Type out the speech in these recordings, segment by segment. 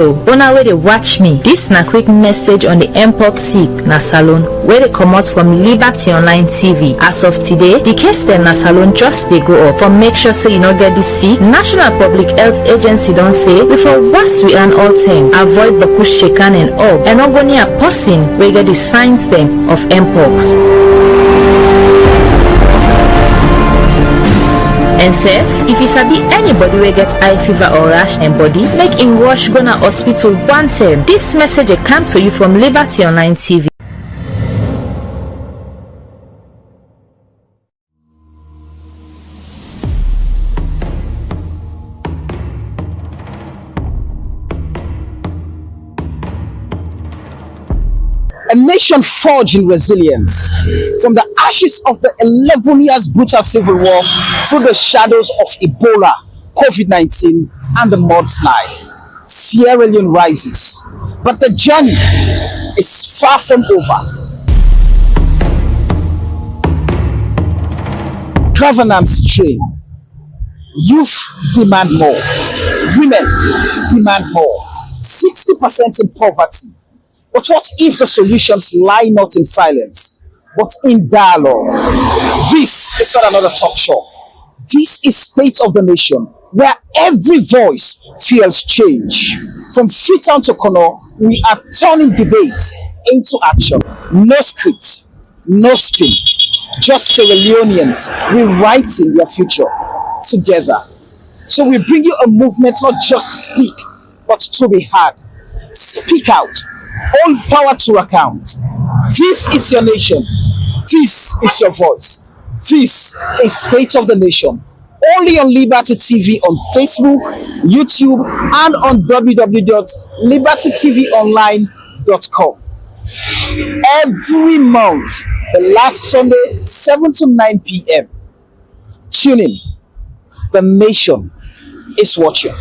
Una where they watch me, this na quick message on the mpox sick na salon where they come out from Liberty Online TV. As of today, the case dem na salon just they go up. For make sure so you not get this sick, National Public Health Agency don't say before once we an all time avoid the push shaken and all and not go near a person where get the signs them of mpox. And say, if you sabi anybody will get eye fever or rash and body, make him rush go na hospital one time. This message come to you from Liberty Online TV. A nation forged in resilience from the ashes of the 11 years brutal civil war through the shadows of Ebola, COVID-19, and the mudslide. Sierra Leone rises, but the journey is far from over. Governance strain. Youth demand more. Women demand more. 60% in poverty. But what if the solutions lie not in silence, but in dialogue? This is not another talk show. This is State of the Nation, where every voice feels change. From Freetown to Kono, we are turning debate into action. No script, no spin, just Sierra Leoneans rewriting their future together. So we bring you a movement not just to speak, but to be heard. Speak out. All power to account. This is your nation. This is your voice. This is State of the Nation. Only on Liberty TV on Facebook, YouTube, and on www.libertytvonline.com. Every month, the last Sunday, 7 to 9 p.m. Tune in. The nation is watching.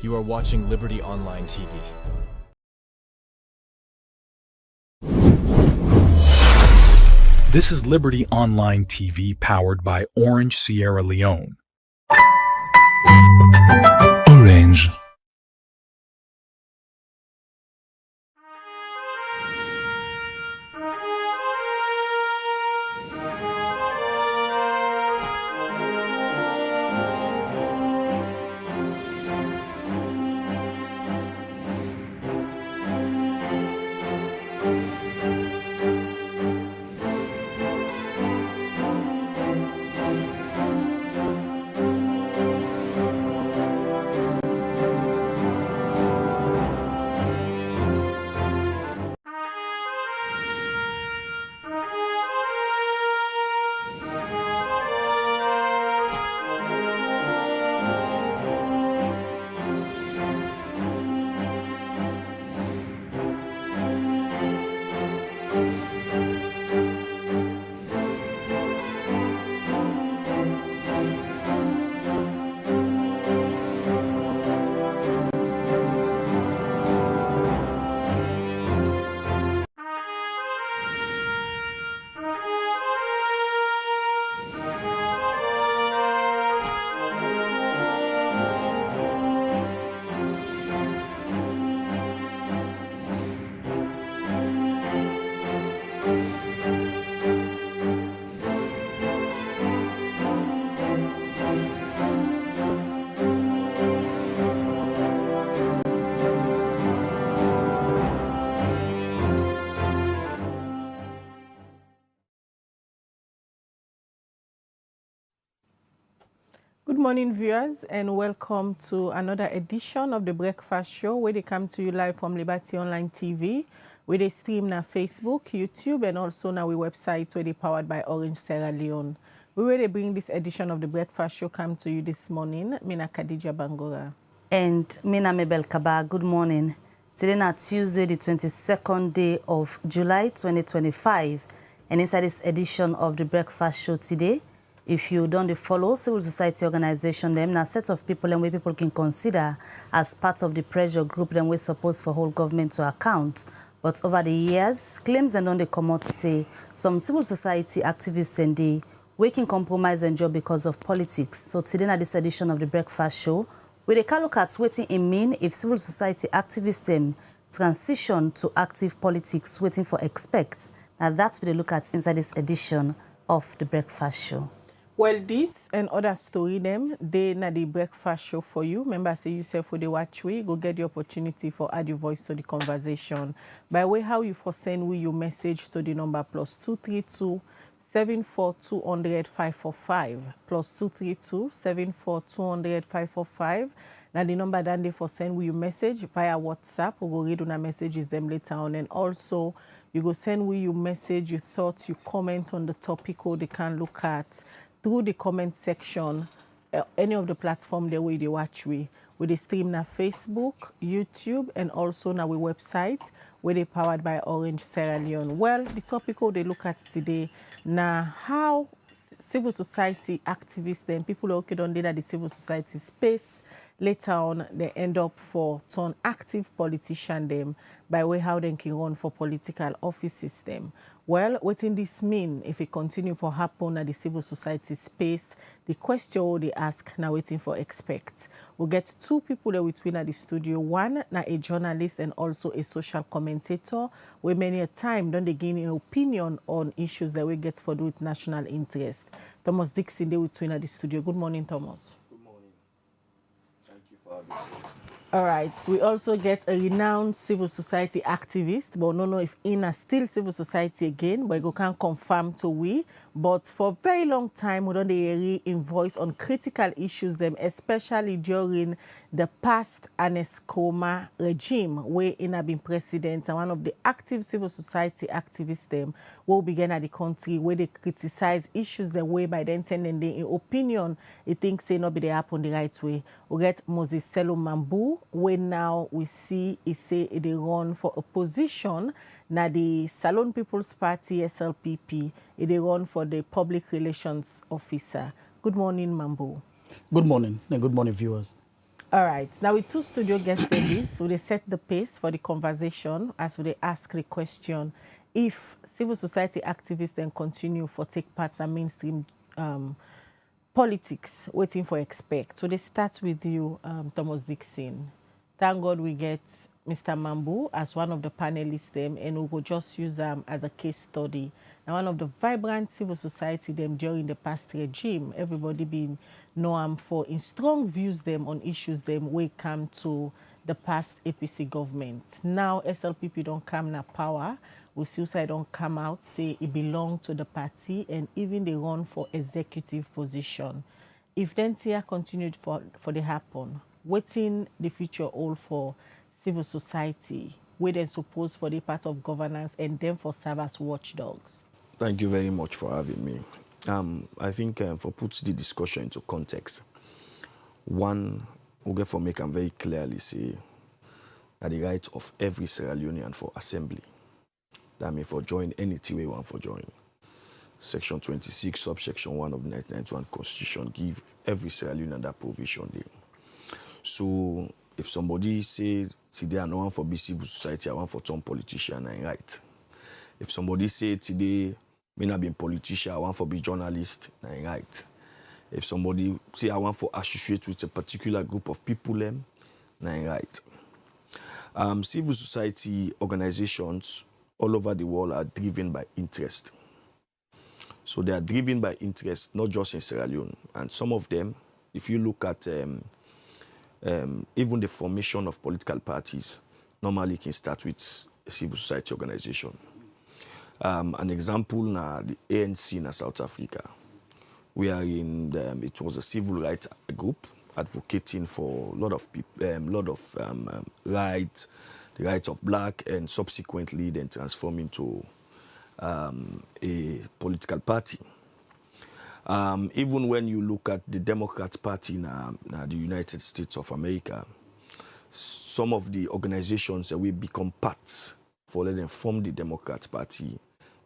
You are watching Liberty Online TV. This is Liberty Online TV powered by Orange Sierra Leone. Orange. Good morning, viewers, and welcome to another edition of the Breakfast Show, where they come to you live from Liberty Online TV, where they stream na Facebook, YouTube, and also na we website where they powered by Orange Sierra Leone. We will bring this edition of the Breakfast Show come to you this morning. Mina Khadija Bangora. And Mina Mabel Kaba, good morning. Today na Tuesday, the 22nd day of July 2025. And inside this edition of the Breakfast Show today, If you don't follow civil society organization, them a set of people and where people can consider as part of the pressure group, then we're supposed for whole government to account. But over the years, claims and on the come out say some civil society activists and the waking compromise and job because of politics. So today at this edition of the Breakfast Show, we take a look at what it mean if civil society activists them transition to active politics, waiting for expect. Now that's what they look at inside this edition of the Breakfast Show. Well, this and other story them, they na the Breakfast Show for you. Remember, say yourself for the watch way, go get the opportunity for add your voice to the conversation. By way, how you for send we your message to the number +232 742 200 545 +232 742 200 545. Now the number that they for send we your message via WhatsApp. We go read on our messages them later on, and also you go send we your message, your thoughts, your comment on the topic, or they can look at through the comment section, any of the platform the way they watch we they stream na Facebook, YouTube, and also na we website where they powered by Orange Sierra Leone. Well, the topic they look at today now how civil society activists and people working on the civil society space later on they end up for turn active politician them by way how they can run for political office system. Well, what in this mean if it continue for happen at the civil society space? The question they ask now waiting for expect. We'll get two people there between at the studio. One now a journalist and also a social commentator where many a time don't they gain an opinion on issues that we get for with national interest. Thomas Dixon there between at the studio. Good morning, Thomas. All right. We also get a renowned civil society activist, but no know if in a still civil society again, but you can't confirm to we. But for a very long time, we don't re-invoice on critical issues them, especially during the past Anescoma regime, where in have been president and one of the active civil society activists them will begin at the country where they criticize issues the way by then and they in opinion they think say not be they happen the right way. We get Moses Sellu Mambu, where now we see he say they run for a position na the Salon People's Party SLPP, they run for the public relations officer. Good morning, Mambu. Good morning, and good morning, viewers. All right. Now, with two studio guest ladies, so they set the pace for the conversation as they ask the question if civil society activists then continue for take part in mainstream politics, waiting for expect. So they start with you, Thomas Dixon. Thank God we get Mr. Mambu as one of the panelists them, and we will just use them as a case study. Now, one of the vibrant civil society them during the past regime, everybody been know for in strong views them on issues them when it come to the past APC government. Now SLPP don't come na power. We still say don't come out, say it belong to the party, and even they run for executive position. If then here continued for the happen, waiting the future all for civil society, where they suppose for the part of governance and then for serve as watchdogs. Thank you very much for having me. I think for put the discussion into context, one, we'll get for make and very clearly say that the right of every Sierra Leonean for assembly, that means for join anything we want for join. Section 26, subsection 1 of the 1991 Constitution give every Sierra Leonean that provision there. So if somebody say today I no want for be civil society, I want for some politician, I'm right. If somebody say today me not being politician, I want for be journalist, I'm right. If somebody say I want for associate with a particular group of people, I'm right. Civil society organizations all over the world are driven by interest. So they are driven by interest, not just in Sierra Leone. And some of them, if you look at even the formation of political parties, normally can start with a civil society organization. An example now, the ANC in South Africa. We are in it was a civil rights group advocating for a lot of people, rights, the rights of black, and subsequently then transform into a political party. Even when you look at the Democrat Party in the United States of America, some of the organizations that will become parts for letting form the Democrat Party,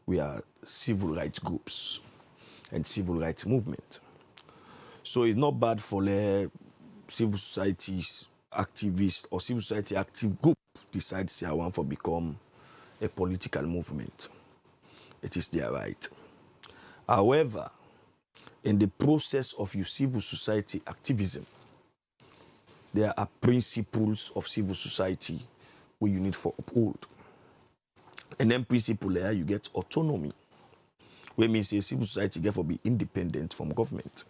we are civil rights groups. and civil rights movement. So it's not bad for the civil society's activists or civil society active group decides they want to become a political movement. It is their right. However, in the process of your civil society activism, there are principles of civil society where you need to uphold. And then principle there, you get autonomy, where means a civil society get to be independent from government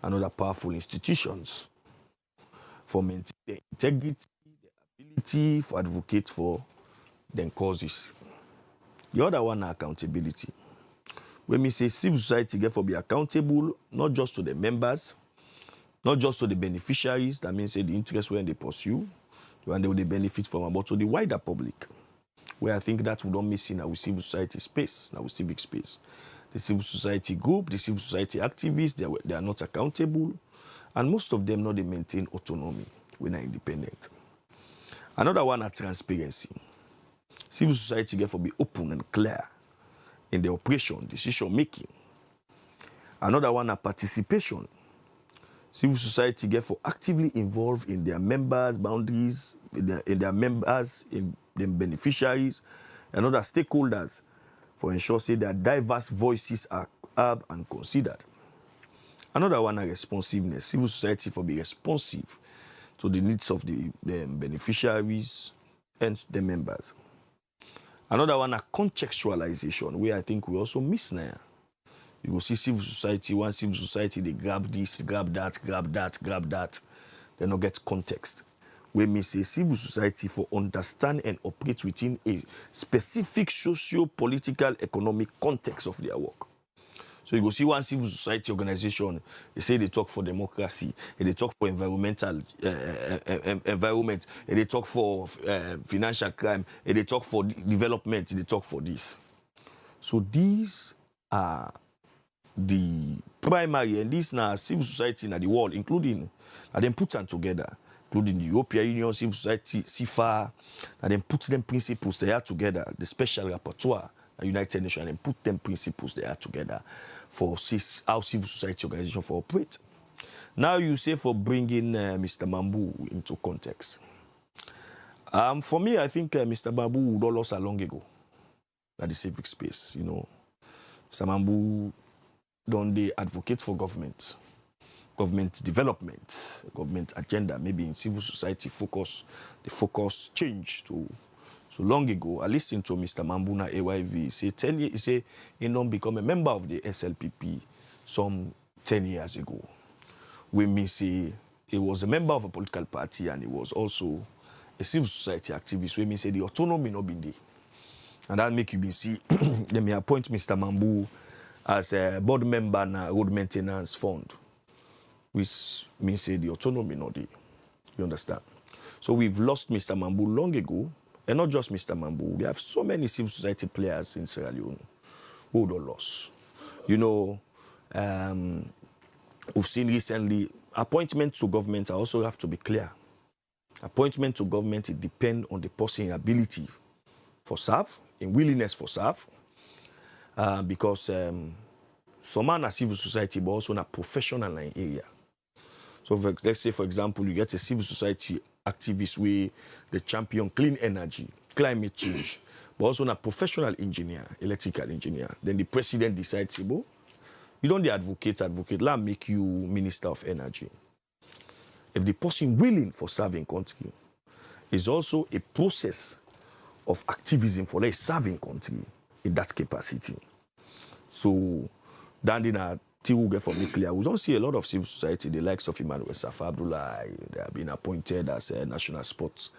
and other powerful institutions for maintaining the integrity, the ability for advocate for their causes. The other one are accountability. When we say civil society get to be accountable, not just to the members, not just to the beneficiaries, that means the interest when they pursue, when they will benefit from, but to the wider public, where I think that we don't miss in our civil society space, our civic space. The civil society group, the civil society activists, they are not accountable, and most of them not they maintain autonomy when they're independent. Another one are transparency. Civil society get to be open and clear in the operation, decision making. Another one are participation. Civil society get for actively involved in their members' boundaries, in their members, in the beneficiaries, and other stakeholders for ensure say that diverse voices are heard and considered. Another one are responsiveness. Civil society for be responsive to the needs of the beneficiaries and the members. Another one are contextualization, where I think we also miss now. You will see civil society, one civil society, they grab this, grab that, grab that, grab that. They don't get context. We may say civil society for understand and operate within a specific socio-political, economic context of their work. So you will see one civil society organization, they say they talk for democracy, and they talk for environmental environment, and they talk for financial crime, and they talk for development, and they talk for this. So these are the primary, and these now civil society in the world, including, and then put them together, including the European Union, civil society, CIFA, and then put them principles they are together, the special rapporteur, the United Nations, and put them principles they are together for how civil society organization for operate. Now you say for bringing Mr. Mambu into context. For me, I think Mr. Mambu would have lost a long ago at the civic space. You know, Mr. Mambu don't they advocate for government development, government agenda, maybe in civil society focus, the focus changed to so long ago. I listened to Mr. Mambuna AYV say he don't become a member of the SLPP some 10 years ago. We may say he was a member of a political party and he was also a civil society activist. We may say the autonomy not been there. And that make you be see they may appoint Mr. Mambu as a board member in a road maintenance fund, which means say the autonomy not there. You understand? So we've lost Mr. Mambu long ago, and not just Mr. Mambu. We have so many civil society players in Sierra Leone who don't lost. You know, we've seen recently appointments to government also have to be clear. Appointment to government, it depends on the person's ability for serve, in willingness for serve, because some man are civil society, but also in a professional area. So let's say, for example, you get a civil society activist where they champion clean energy, climate change, but also a professional engineer, electrical engineer. Then the president decides, you don't the advocate, let make you minister of energy. If the person willing for serving country, is also a process of activism for a serving country in that capacity. So, then till we get for me clear, we don't see a lot of civil society, the likes of Emmanuel Safa Abdullah, they have been appointed as a National Sports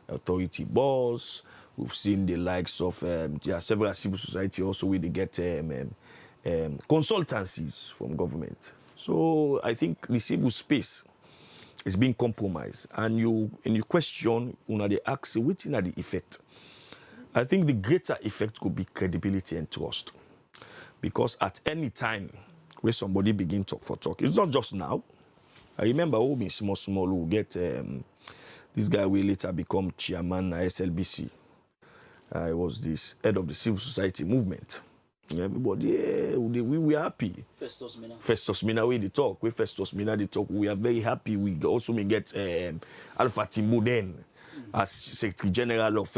Authority boss. We've seen the likes of there are several civil society also where they get consultancies from government. So I think the civil space is being compromised. And in your question, they ask which are the effect. I think the greater effect could be credibility and trust. Because at any time where somebody begin talk, it's not just now. I remember who been small who get this guy will later become chairman at SLBC. He was this head of the civil society movement. Everybody, yeah, we are happy. Festus Mina, we talk. We Festus Mina, they talk. We are very happy. We also may get Alpha Timbo then as Secretary General of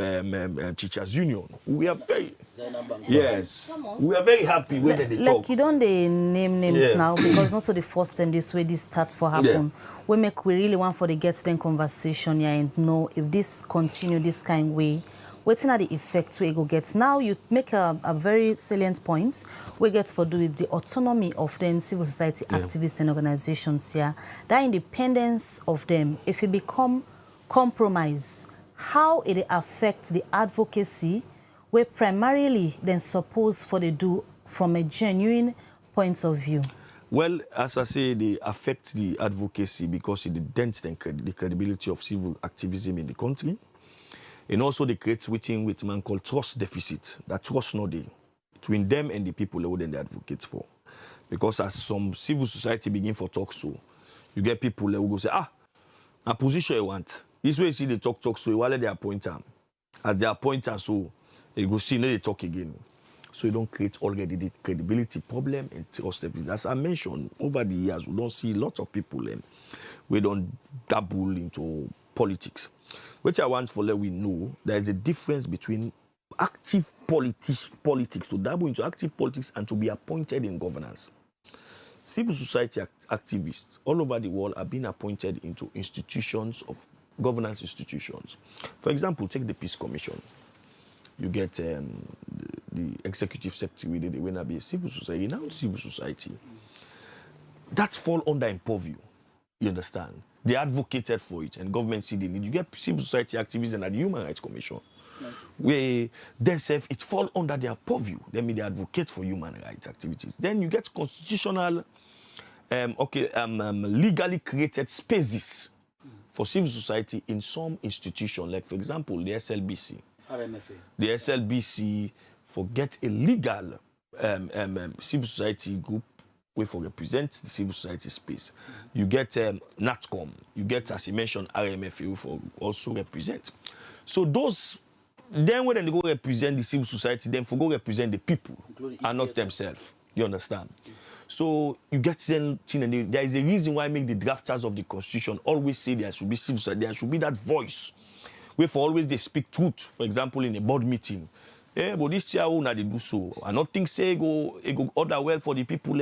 Teachers Union. We are very, yes, we are very happy when they talk. Like you don't name names now because not to the first time this way this starts for happen. We really want for the get them conversation here and know if this continue this kind of way. Waiting at the effect we go get. Now you make a very salient point. We get for do with the autonomy of the civil society activists and organizations here. That independence of them, if it become compromise, how it affects the advocacy we primarily then suppose for the do from a genuine point of view. Well, as I say, they affect the advocacy because it dents the credibility of civil activism in the country. And also they create within what man called trust deficit. That trust not there between them and the people that they advocate for. Because as some civil society begin for talk so, you get people that will go say, a position you want. This way you see they talk so while they appoint them. As they appoint them so, they go see they talk again. So you don't create already the credibility problem and trust deficit. As I mentioned, over the years, we don't see a lot of people we don't dabble into politics. Which I want for let we know there is a difference between active politics, to dabble into active politics and to be appointed in governance. Civil society activists all over the world are being appointed into institutions of governance institutions. For example, take the Peace Commission. You get the executive secretary, they will not be a civil society, now civil society. That fall under in purview. You understand? They advocated for it, and government see the need. You get civil society activists and the Human Rights Commission, where themselves it fall under their purview. They advocate for human rights activities. Then you get constitutional, legally created spaces for civil society in some institutions, like for example the SLBC. RMFA. The SLBC get a legal civil society group way for represent the civil society space. You get NATCOM, you get, as you mentioned, RMFA for also represent. So those, then when they go represent the civil society, then for go represent the people and not themselves. You understand? So you get then, there is a reason why I make the drafters of the Constitution always say there should be civil society, there should be that voice. Where for always they speak truth, for example, in a board meeting. But this year, they do so. I don't think say go order well for the people.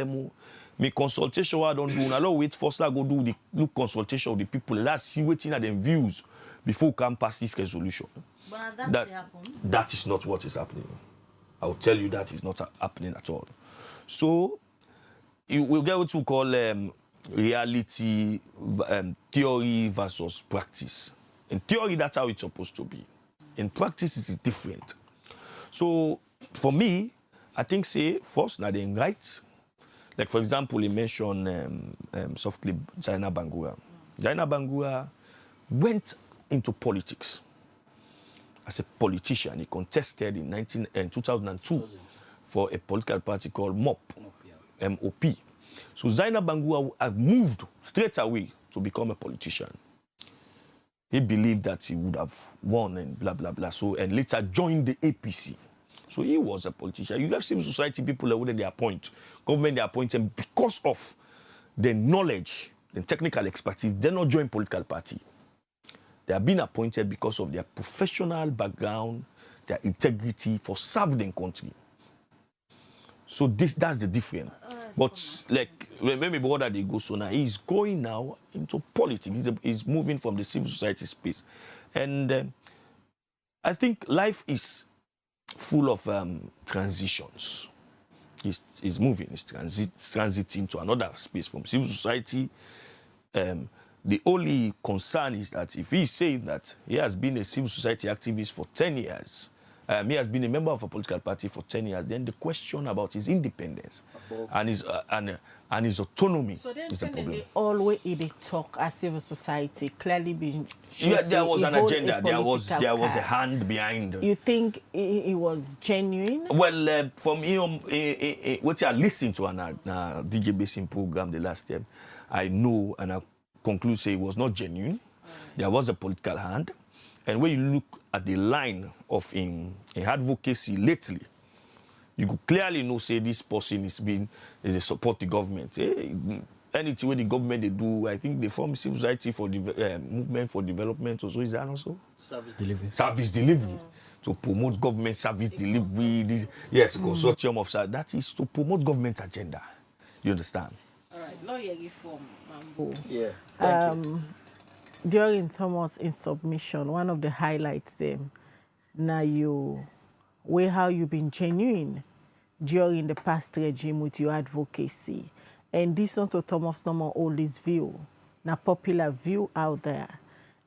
Me consultation I don't do. I don't wait first. I go do the consultation of the people. Let's see waiting at them views before we can pass this resolution. But that is not what is happening. I will tell you that is not happening at all. So you will get what we call reality, theory versus practice. In theory, that's how it's supposed to be. In practice, it is different. So, for me, I think, say, first, now they're right. Like, for example, he mentioned softly Jaina Bangura. Jaina Bangura went into politics as a politician. He contested in 2002 for a political party called MOP, MOP. So, Jaina Bangura has moved straight away to become a politician. He believed that he would have won and blah, blah, blah. So, and later joined the APC. So he was a politician. You have civil society people that wouldn't they appoint. Government they appoint them because of the knowledge, the technical expertise. They not join political party. They have been appointed because of their professional background, their integrity for serving the country. So that's the difference. But like when my brother they go so now, he's going now into politics. He's moving from the civil society space, and I think life is full of transitions. He's moving. He's transiting to another space from civil society. The only concern is that if he's saying that he has been a civil society activist for 10 years, he has been a member of a political party for 10 years, then the question about his independence and his autonomy is a problem. Always they talk as civil society clearly being. There was an agenda. There was a hand behind. You think it was genuine? Well, from what I listened to on a DJ Basin program the last time, I know and I conclude say it was not genuine. There was a political hand. And when you look at the line of in advocacy lately, you could clearly know, say, this person is a support the government. Anything where the government they do, I think they form civil society for the movement for development also. Is that also? Service delivery. Service delivery. To promote government service delivery. Yes, consortium of that is to promote government agenda. You understand? All right, lawyer reform, Mambu. Yeah. Thank you. During Thomas in submission, one of the highlights them, now how you've been genuine during the past regime with your advocacy. And this one to Thomas no more hold this view, na popular view out there.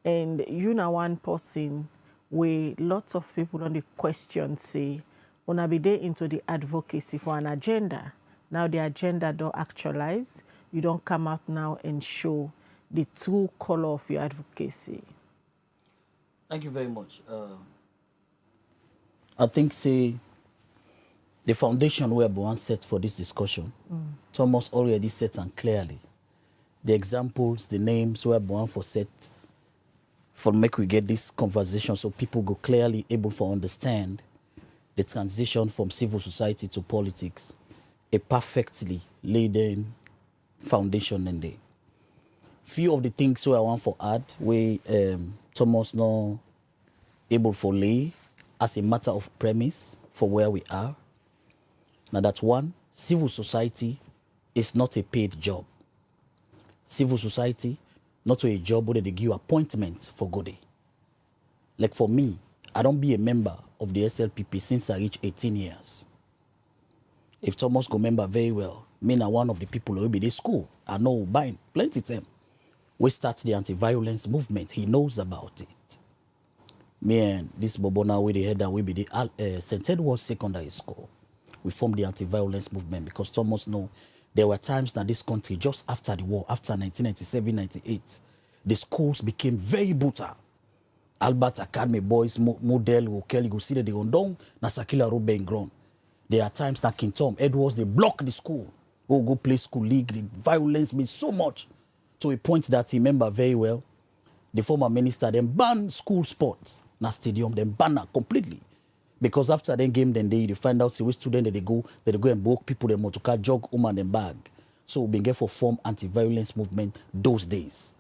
And you know one person where lots of people on the question say, wanna be there into the advocacy for an agenda. Now the agenda don't actualize. You don't come out now and show the true color of your advocacy. Thank you very much. I think, the foundation we have set for this discussion, Thomas already set and clearly. The examples, the names we have for set for make we get this conversation so people go clearly able to understand the transition from civil society to politics, a perfectly laid foundation in there. Few of the things I want to add, we Thomas not able to lay as a matter of premise for where we are. Now that's one, civil society is not a paid job. Civil society, not a job where they give appointment for good day. Like for me, I don't be a member of the SLPP since I reached 18 years. If Thomas go member very well, me na one of the people who will be the school. I know buying plenty time. We start the anti-violence movement. He knows about it. Me and this Bobo now with the head that we be the St. Edward's Secondary School. We formed the anti-violence movement because Thomas know there were times that this country, just after the war, after 1997-98, the schools became very brutal. Albert Academy boys, model, will Kelly, go see that they go down, na Sakila Road being grown. There are times that King Tom, Edwards, they block the school, go play school league. The violence means so much to a point that he remember very well. The former minister then banned school sports, na stadium, then banned her completely. Because after that game, then they find out which student that they go and broke people, they motorcar jog, and then bag. So we began for form anti-violence movement those days.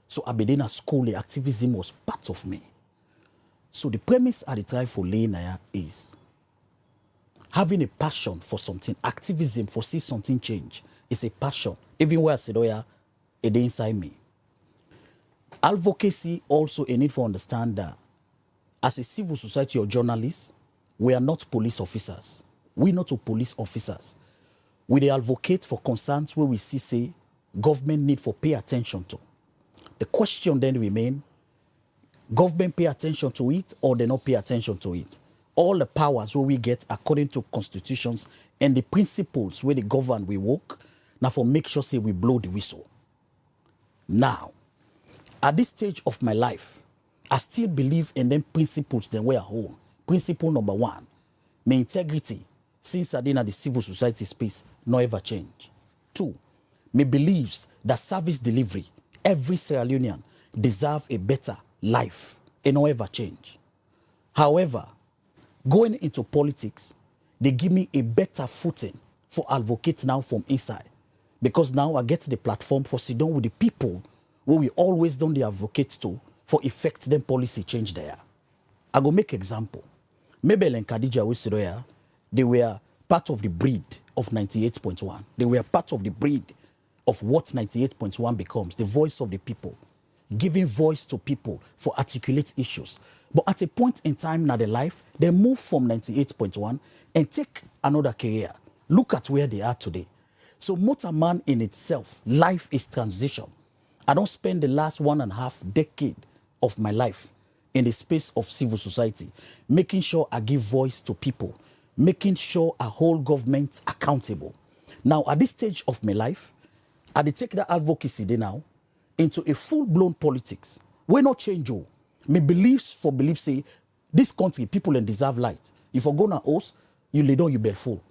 So I began at school, the activism was part of me. So the premise at the time for Leonaya is having a passion for something, activism for see something change. It's a passion. Even where I said, oh yeah, it inside me. Advocacy also a need for understand that as a civil society or journalist, we are not police officers. We're not police officers. We advocate for concerns where we see, say, government need for pay attention to. The question then remain, government pay attention to it or they not pay attention to it? All the powers where we get according to constitutions and the principles where the govern we work, now for make sure, say, we blow the whistle. Now, at this stage of my life, I still believe in them principles then we are home. Principle number one, my integrity, since I did at the civil society space, not ever change. Two, my beliefs that service delivery, every Sierra Leonean deserve a better life, and not ever change. However, going into politics, they give me a better footing for advocate now from inside. Because now I get the platform for sit down with the people where we always done the advocate to for effect them policy change there. I go make example. Mabel and Khadija Wisidoya, they were part of the breed of 98.1. They were part of the breed of what 98.1 becomes, the voice of the people, giving voice to people for articulate issues. But at a point in time in their life, they move from 98.1 and take another career. Look at where they are today. So Motorman in itself, life is transition. I don't spend the last 1.5 decade of my life in the space of civil society, making sure I give voice to people, making sure I hold government accountable. Now, at this stage of my life, I take that advocacy now into a full-blown politics. We not change. My beliefs for beliefs say, this country, people deserve light. If I go na host, you lay down, you bear full.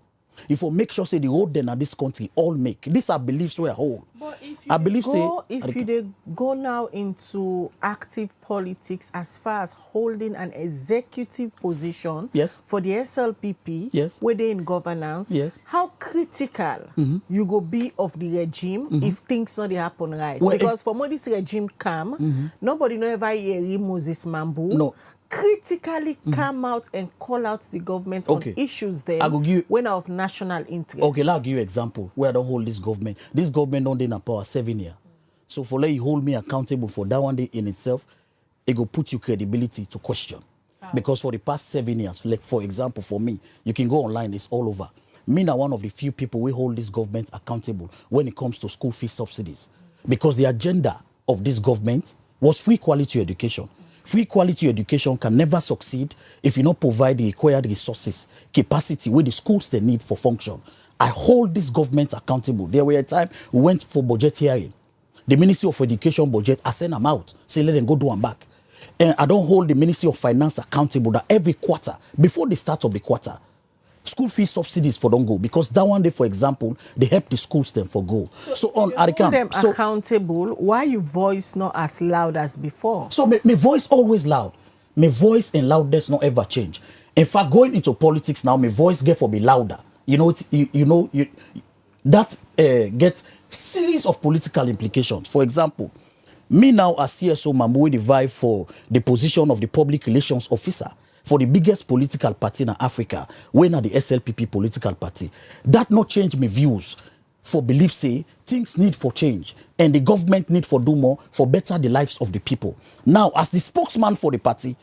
If we make sure say the road then this country all make. These are beliefs we are whole. But if I believe you go now into active politics as far as holding an executive position yes. for the SLPP, yes. where they in governance, yes. how critical you go be of the regime if things not dey happen right? Well, because for when this regime come, nobody no ever hear Moses Mambu. No. Critically come out and call out the government on issues there when of national interest. Okay, I'll give you an example where I don't hold this government. This government don't in power 7 years. So for let you hold me accountable for that one day in itself, it will put your credibility to question. Because for the past 7 years, like for example, for me, you can go online, it's all over. Me now one of the few people we hold this government accountable when it comes to school fee subsidies. Because the agenda of this government was free quality education. Free quality education can never succeed if you don't provide the required resources, capacity where the schools they need for function. I hold this government accountable. There were a time we went for budget hearing. The Ministry of Education budget, I send them out, say let them go do them back. And I don't hold the Ministry of Finance accountable that every quarter, before the start of the quarter, school fee subsidies for don't go because that one day, for example, they help the schools them for go. So on hold them accountable. Why your voice not as loud as before? So my voice always loud. My voice and loudness not ever change. In fact, going into politics now, my voice get for be louder. You know, that gets series of political implications. For example, me now as CSO Mambu we vie for the position of the public relations officer for the biggest political party in Africa, when are the SLPP political party. That not change my views for belief say things need for change and the government need for do more for better the lives of the people. Now, as the spokesman for the party,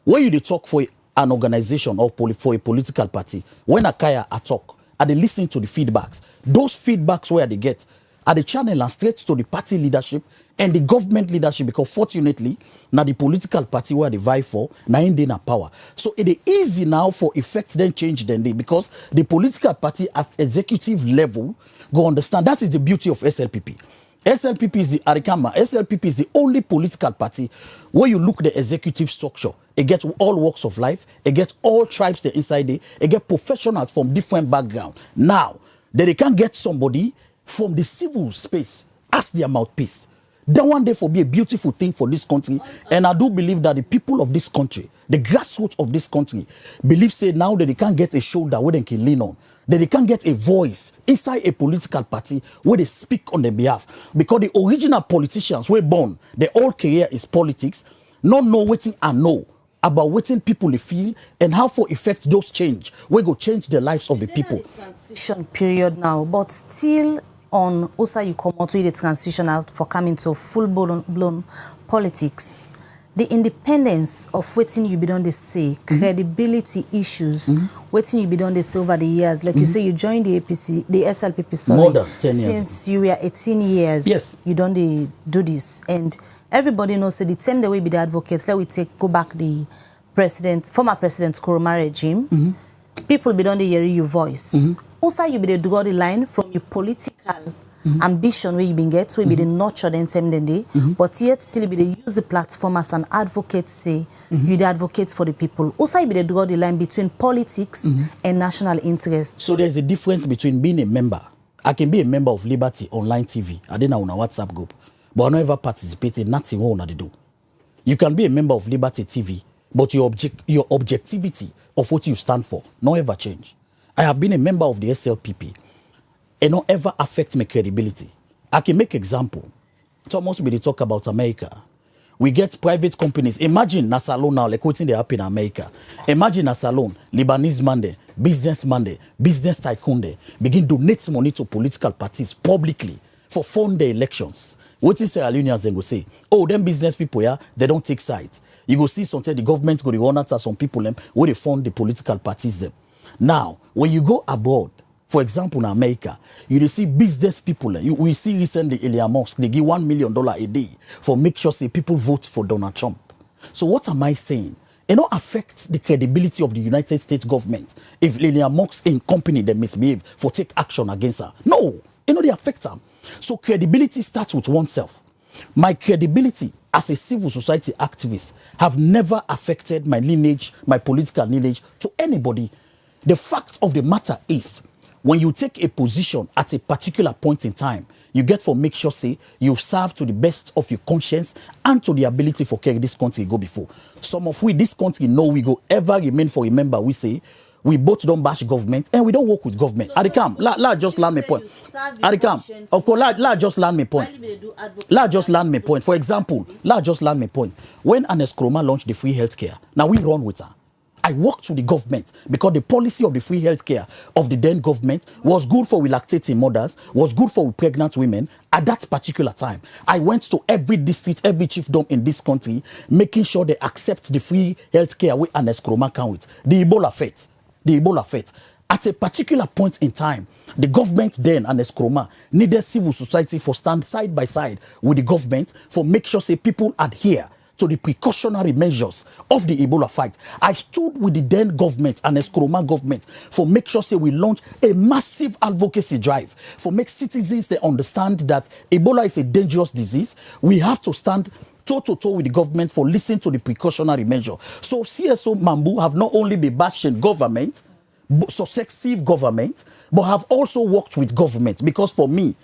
when you talk for an organization or for a political party, when I talk, I they listen to the feedbacks. Those feedbacks where they get are the channel and straight to the party leadership and the government leadership, because fortunately, now the political party where they vie for, now in their power. So it is easy now for effects then change then they, because the political party at executive level go understand. That is the beauty of SLPP. SLPP is the Arikama. SLPP is the only political party where you look the executive structure. It gets all walks of life. It gets all tribes there inside it. It gets professionals from different backgrounds. Now, they can't get somebody from the civil space as their mouthpiece. That one day for be a beautiful thing for this country. And I do believe that the people of this country, the grassroots of this country, believe say now that they can't get a shoulder where they can lean on. That they can't get a voice inside a political party where they speak on their behalf. Because the original politicians were born, their whole career is politics, not know what I know about what people they feel and how for effect those change. We go change the lives of the people. Transition period now, but still on also you come out with the transition out for coming to full-blown politics. The independence of waiting you be done they say, credibility issues, waiting you be done they say over the years. Like you say, you joined the APC, the SLPP, sorry, more than 10 years. Since you were 18 years, yes, you done they do this. And everybody knows so the same the way be the advocates. Let we go back the former president Kuruma regime. People be done they hear your voice. Also, you be the draw the line from your political ambition where you been get, so you be the nurture then same day, but yet still be the use the platform as an advocate, say you the advocate for the people. Also, you be the draw the line between politics and national interest. So there's a difference between being a member. I can be a member of Liberty Online TV. I didn't on a WhatsApp group, but I never participate in nothing wrong they do. You can be a member of Liberty TV, but your objectivity of what you stand for not ever change. I have been a member of the SLPP and not ever affect my credibility. I can make example. Thomas will talk about America. We get private companies. Imagine Nasalon now, like what's in the happen in America. Imagine Nasalon, Lebanese man there, businessman there, business tycoon there, begin donate money to political parties publicly for fund their elections. What is Sierra Leoneans then go say? Oh, them business people, yeah, they don't take sides. You go see sometimes the government go to run after some people them where they fund the political parties them. Now, when you go abroad, for example, in America, you see business people. We see recently Elon Musk, they give $1 million a day for make sure say people vote for Donald Trump. So what am I saying? It don't affect the credibility of the United States government if Elon Musk in company they misbehave for take action against her. No, it don't affect them. So credibility starts with oneself. My credibility as a civil society activist have never affected my lineage, my political lineage to anybody. The fact of the matter is, when you take a position at a particular point in time, you get for make sure say you serve to the best of your conscience and to the ability for carry this country go before. Some of we this country know we go ever remain for remember we say we both don't bash government and we don't work with government. So Adikam, la just land me point. Adikam, of course, la just land me point. La just land me point. For example, la just land me point. When Anes Kroma launched the free healthcare, now we run with her. I worked with the government because the policy of the free healthcare of the then government was good for lactating mothers, was good for pregnant women at that particular time. I went to every district, every chiefdom in this country, making sure they accept the free healthcare with an Eskroma count with. The Ebola fate. At a particular point in time, the government then and Eskroma needed civil society for stand side by side with the government for make sure say people adhere to the precautionary measures of the Ebola fight. I stood with the then government and Eskroma government for make sure say we launch a massive advocacy drive for make citizens they understand that Ebola is a dangerous disease. We have to stand toe-to-toe with the government for listening to the precautionary measure. So CSO Mambu have not only been bashing government, successive government, but have also worked with government because for me,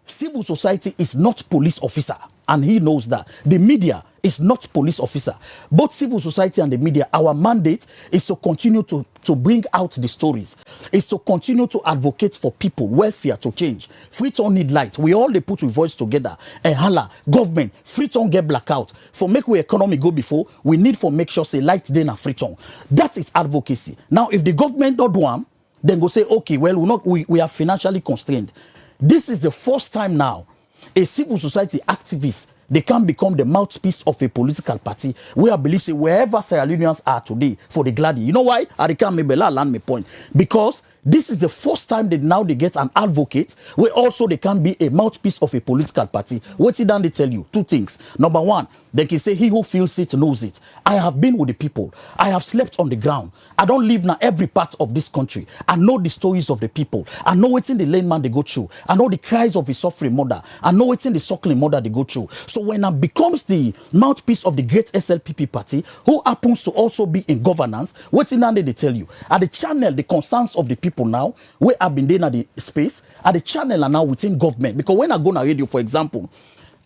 civil society is not police officer, and he knows that. The media is not police officer. Both civil society and the media, our mandate is to continue to bring out the stories, is to continue to advocate for people, welfare to change. Freetown need light. We all they put we voice together. And holla, government, Freetown get blackout. For make we economy go before, we need for make sure say light then a Freetown. That is advocacy. Now, if the government don't do them, then go say, okay, well, we are financially constrained. This is the first time now a civil society activist they can become the mouthpiece of a political party where I believe say wherever Sierra Leoneans are today for the Gladi. You know why? I can't maybe land my point. Because this is the first time that now they get an advocate where also they can be a mouthpiece of a political party. What's it done? They tell you two things. Number one, they can say he who feels it knows it. I have been with the people. I have slept on the ground. I don't live in every part of this country. I know the stories of the people. I know what's in the lane man they go through. I know the cries of a suffering mother. I know what's in the suckling mother they go through. So when I becomes the mouthpiece of the great SLPP party, who happens to also be in governance, what's in there they tell you? At the channel, the concerns of the people now, where I've been there at the space, at the channel are now within government. Because when I go on radio, for example,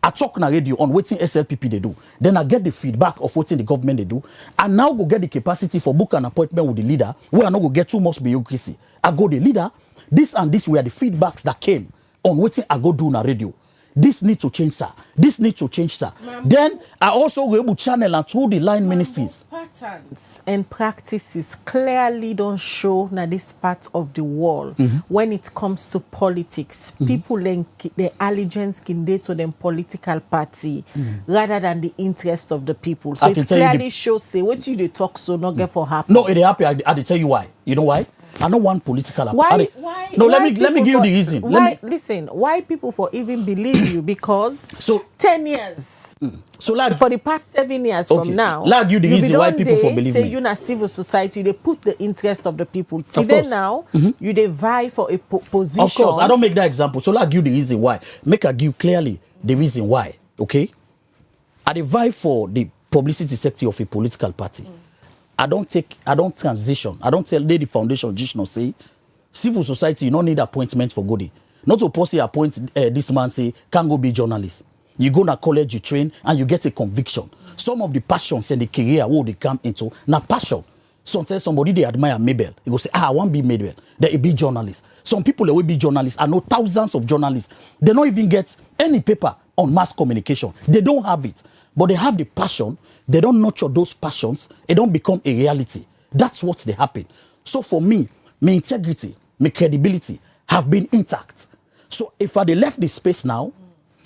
I talk on radio on what SLPP they do. Then I get the feedback of what the government they do. And now go get the capacity for book an appointment with the leader, where I not go get too much bureaucracy. I go the leader, this and this were the feedbacks that came on what I go do on radio. This needs to change, sir. This needs to change, sir. Then I also go able to channel and through the line ministries. Patterns and practices clearly don't show na this part of the world. When it comes to politics, people link their allegiance to them political party rather than the interest of the people. So it clearly shows say what you they talk so not get for happen. No, it happy. I tell you why. You know why? I don't want political. Why? No, let me give you the reason. Listen, why people for even believe you? Because so 10 years. So like for the past 7 years from now, like you the reason why people for believe say me. You na civil society, they put the interest of the people. Today now, you they vie for a position. Of course, I don't make that example. So like you the reason why. Make I give clearly the reason why. Okay, I dey vie for the publicity sector of a political party. I don't transition. I don't tell the foundation just not say civil society you don't need appointment for goodie. Not to possibly appoint this man say can't go be journalist. You go to college, you train, and you get a conviction. Some of the passions and the career who they come into now passion. Sometimes somebody they admire Mabel. They go say, I want to be Mabel. They be journalist. Some people they will be journalists. I know thousands of journalists. They don't even get any paper on mass communication. They don't have it, but they have the passion. They don't nurture those passions. It don't become a reality. That's what they happen. So for me, my integrity, my credibility have been intact. So if I left the space now,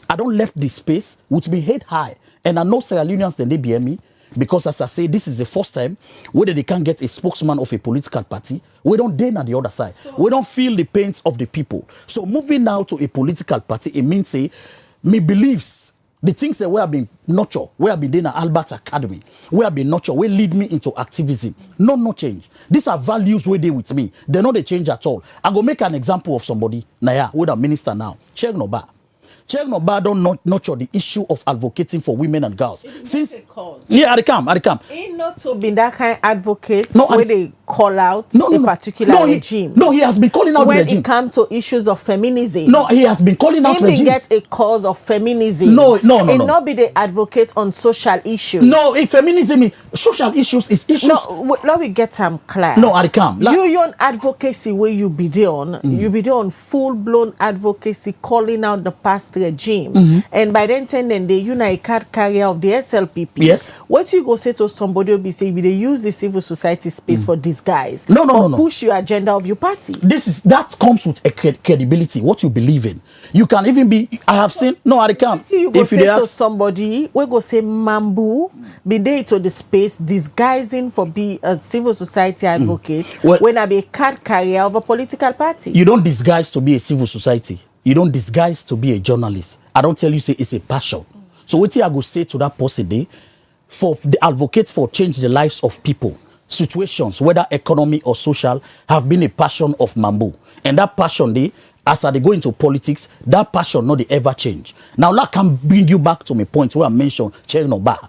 I don't left the space with me head high. And I know Sierra Leoneans then they be me because as I say, this is the first time whether they can get a spokesman of a political party. We don't dare on the other side. So, we don't feel the pains of the people. So moving now to a political party, it means say, me beliefs, the things that we have been nurtured, we have been doing at Albert Academy, we have been nurtured, will lead me into activism. No change. These are values where they with me. They're not a change at all. I go make an example of somebody, Naya, with a minister now. Check no bar. Chernobyl don't nurture the issue of advocating for women and girls. Since a cause. Yeah, I come. He not to be that kind of advocate No, where they call out No, a particular regime. No, he has been calling out when the regime. When it comes to issues of feminism. No, he has been calling out regimes. He get a cause of feminism. No. He not be the advocate on social issues. No, if feminism is social issues is issues. No, let me get them clear. No, I come. You on advocacy where you be there on, you be there on full-blown advocacy calling out the past regime. And by then, they unite card carrier of the SLPP. Yes. What you go say to somebody will be saying, they use the civil society space for disguise. No. Push your agenda of your party. That comes with a credibility, what you believe in. You can even be, I have seen, no, I can't. You go say to somebody, we go say Mambu, be there to the space, disguising for be a civil society advocate, when I be a card carrier of a political party. You don't disguise to be a civil society. You don't disguise to be a journalist. I don't tell you, say it's a passion. So what I go say to that person there, for the advocates for change the lives of people, situations, whether economic or social, have been a passion of Mambu. And that passion there, as they go into politics, that passion not they ever change. Now that can bring you back to my point where I mentioned Chernobyl.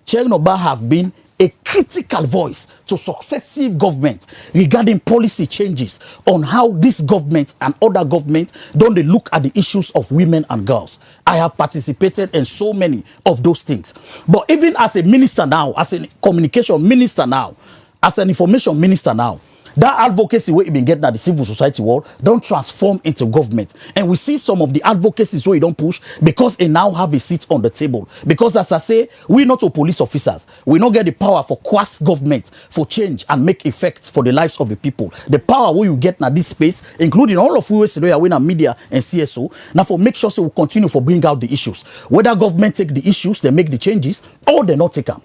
Chernobyl have been a critical voice to successive governments regarding policy changes on how this government and other governments don't they look at the issues of women and girls. I have participated in so many of those things. But even as a minister now, as a communication minister now, as an information minister now, that advocacy where you been getting at the civil society world don't transform into government. And we see some of the advocacies where you don't push because they now have a seat on the table. Because as I say, we not all police officers. We not get the power for quash government for change and make effects for the lives of the people. The power where you get in this space, including all of us who are in media and CSO, now for make sure so we continue for bring out the issues. Whether government take the issues, they make the changes, or they not take them.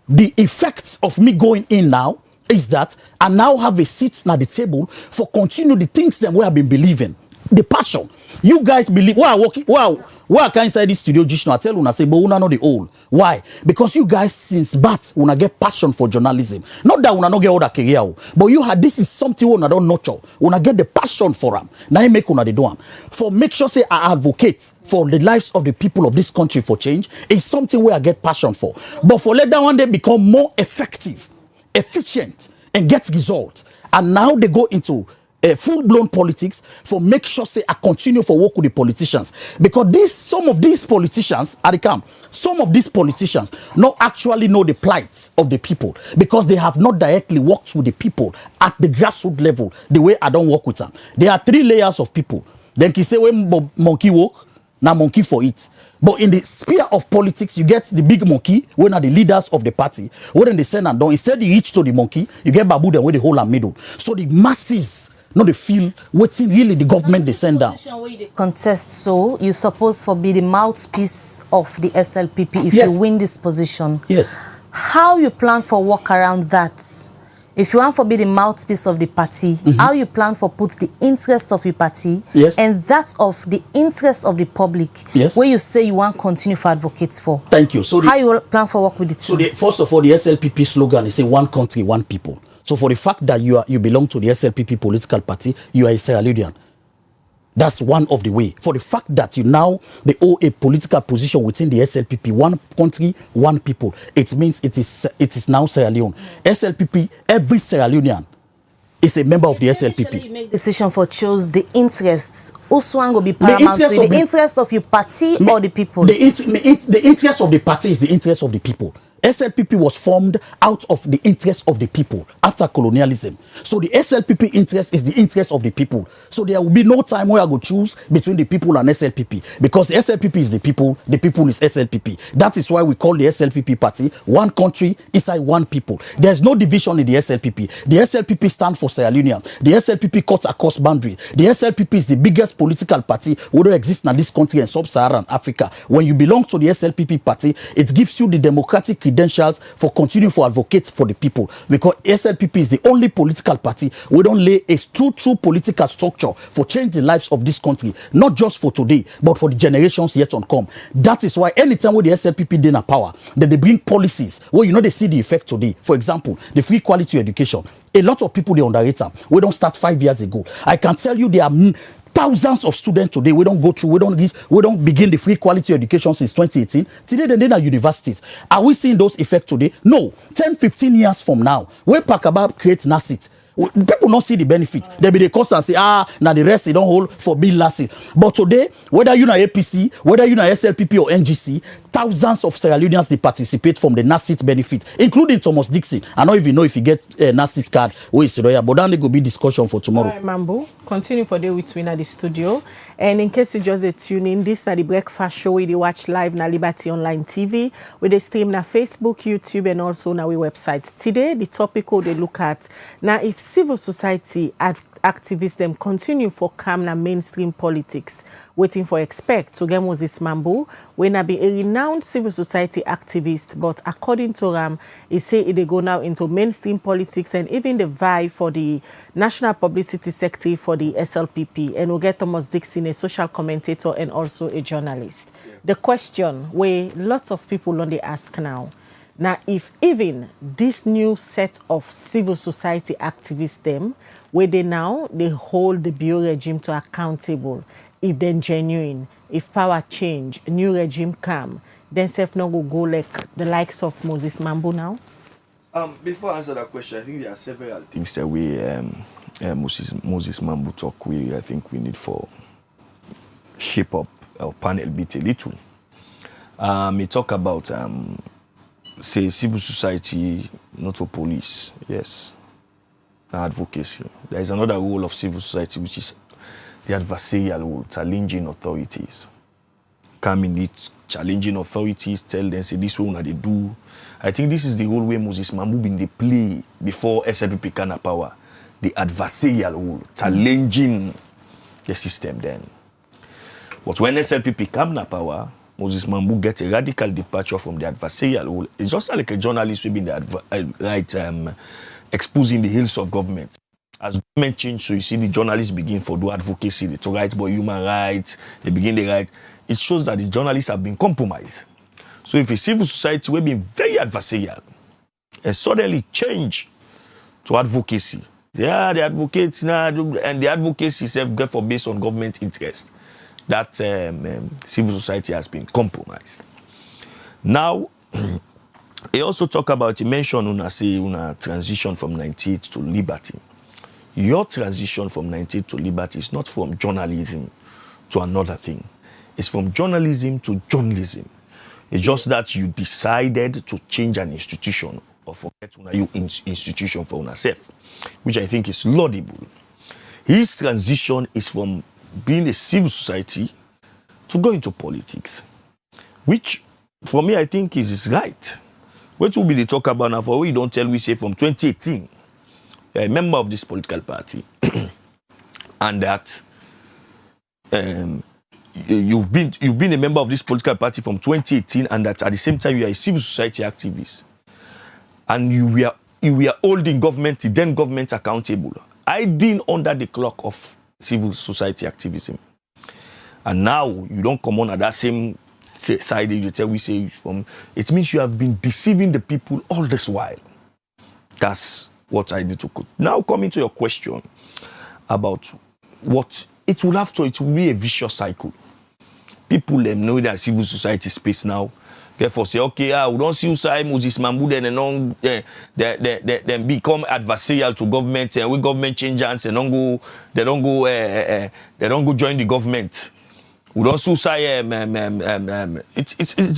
The effects of me going in now is that I now have a seat at the table for continue the things that we have been believing. The passion. You guys believe, why I can inside this studio just now, I tell you, I say, but una know the old. Why? Because you guys since birth, una get passion for journalism. Not that una not get other career, but you had, this is something una don't nurture. Una get the passion for them. Now you make una the do them. For make sure say I advocate for the lives of the people of this country for change is something where I get passion for. But for let that one day become more effective, efficient, and get results. And now they go into full-blown politics for make sure say I continue for work with the politicians. Because some of these politicians, some of these politicians not actually know the plight of the people because they have not directly worked with the people at the grassroots level the way I don't work with them. There are 3 layers of people. Then he say when monkey walk, now monkey for it. But in the sphere of politics, you get the big monkey, when are the leaders of the party, when they send and down. Instead, you reach to the monkey, you get babu them where the whole and middle. So the masses, not the feel, waiting really the government they send down. Contest, so you supposed to be the mouthpiece of the SLPP if Yes. you win this position. Yes. How you plan for work around that? If you want to be the mouthpiece of the party, how you plan for put the interest of your party Yes. and that of the interest of the public, Yes. where you say you want continue for advocates for? Thank you. So how you plan for work with the two? So first of all, the SLPP slogan is say one country, one people. So for the fact that you belong to the SLPP political party, you are a Sierra Leonean. That's one of the way. For the fact that you now they owe a political position within the SLPP, one country, one people, it means it is now Sierra Leone. SLPP, every Sierra Leonean is a member of the SLPP. You make decision for choose the interests. Also, one will be paramount to the interest of your party or the people. The interest of the party is the interest of the people. SLPP was formed out of the interest of the people after colonialism. So the SLPP interest is the interest of the people. So there will be no time where I go choose between the people and SLPP because the SLPP is the people is SLPP. That is why we call the SLPP party one country inside one people. There's no division in the SLPP. The SLPP stands for Sierra Leoneans. The SLPP cuts across boundary. The SLPP is the biggest political party that exists in this country and sub-Saharan Africa. When you belong to the SLPP party, it gives you the democratic credentials for continuing for advocate for the people because SLPP is the only political party we don't lay a true political structure for change the lives of this country, not just for today but for the generations yet to come. That is why anytime when the SLPP dey in power, then they bring policies where they see the effect today. For example, the free quality education. A lot of people they underrate them. We don't start 5 years ago. I can tell you there are Thousands of students today, we don't begin the free quality education since 2018. Today, they're at universities. Are we seeing those effects today? No. 10, 15 years from now, when Pakaba creates NASIT, people don't see the benefit. They be the cost and say, now the rest they don't hold for being NASIT. But today, whether you're APC, whether you're SLPP or NGC, thousands of Sierra Leoneans they participate from the NASIT benefit, including Thomas Dixon. I don't even know if you get a NASIT card, where is it? But then there will be discussion for tomorrow. All right, Mambu, continue for the with at the studio. And in case you just tune in, this is the breakfast show we watch live na Liberty Online TV. We they stream na Facebook, YouTube, and also na we website. Today, the topic they look at now if civil society activists them continue for calm na mainstream politics, waiting for expect to get Moses Mambu when I be a renowned civil society activist, but according to he say they go now into mainstream politics and even the vie for the National Publicity Secretary for the SLPP, and we'll get Thomas Dixon, a social commentator and also a journalist. Yeah. The question where lots of people only ask now, if even this new set of civil society activists them, where they hold the Bureau regime to accountable, if they're genuine, if power change, new regime come, then self no go like the likes of Moses Mambu now? Before I answer that question, I think there are several things that we Moses Mambu talk I think we need for shape up our panel bit a little. We talk about say civil society, not for police, yes, advocacy. There is another role of civil society which is the adversarial role, challenging authorities. Coming it, challenging authorities, tell them, say this one they do. I think this is the role where Moses Mambu been the play before SLPP can have power. The adversarial role, challenging the system then. But when SLPP come na power, Moses Mambu get a radical departure from the adversarial role. It's just like a journalist who been exposing the ills of government. As government change, so you see the journalists begin to do advocacy, to write about human rights, they begin to write. It shows that the journalists have been compromised. So if a civil society will be very adversarial and suddenly change to advocacy, yeah, the advocates now, and the advocacy itself for based on government interest, that civil society has been compromised. Now, he also talk about, he mentioned una transition from 98 to liberty. Your transition from 98 to liberty is not from journalism to another thing. It's from journalism to journalism. It's just that you decided to change an institution or forget your institution for yourself, which I think is laudable. His transition is from being a civil society to go into politics, which for me I think is right. What will be the talk about now for we don't tell we say from 2018, a member of this political party, and that you've been a member of this political party from 2018, and that at the same time you are a civil society activist, and you were holding government, the then government accountable. I didn't under the clock of civil society activism, and now you don't come on at that same side. You tell we say from. It means you have been deceiving the people all this while. That's what I need to put. Now coming to your question about what it will have to. It will be a vicious cycle. People know that civil society space now. Therefore, say, okay, we don't see Moses Mambu then become adversarial to government, and we government change hands, they don't go join the government. We don't see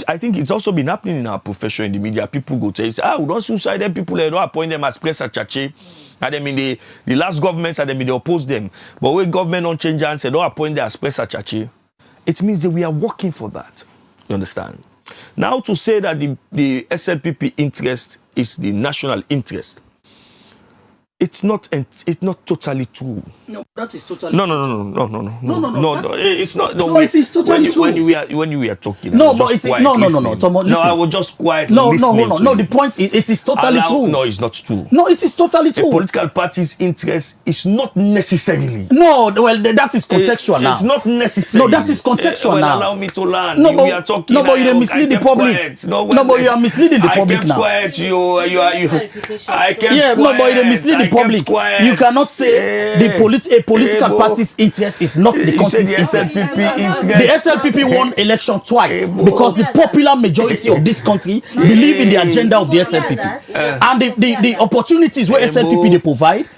I think it's also been happening in our profession in the media. People go tell you, we don't see them people, they don't appoint them as press achache. And them in the last government, and them they oppose them. But when government don't change hands, they don't appoint them as press achache. It means that we are working for that. You understand? Now to say that the SLPP interest is the national interest, it's not totally true. No, that is totally no. It's not. No, it is totally true. When you were talking, no, but it's no. I was just quiet. No. The point is, it is totally true. No, it's not true. No, it is totally true. A political party's interest is not necessarily. No, well, that is contextual now. It's not necessary. No, that is contextual now. Allow me to learn. No, we are talking. No, but you mislead the public. No, but you are misleading the public now. I kept quiet. You are. I kept quiet. Yeah, no, but you mislead the the public. You cannot say a political party's interest is not the country's interest. The SLPP won election twice because the popular majority of this country believe in the agenda of the SLPP. And the opportunities where SLPP they provide,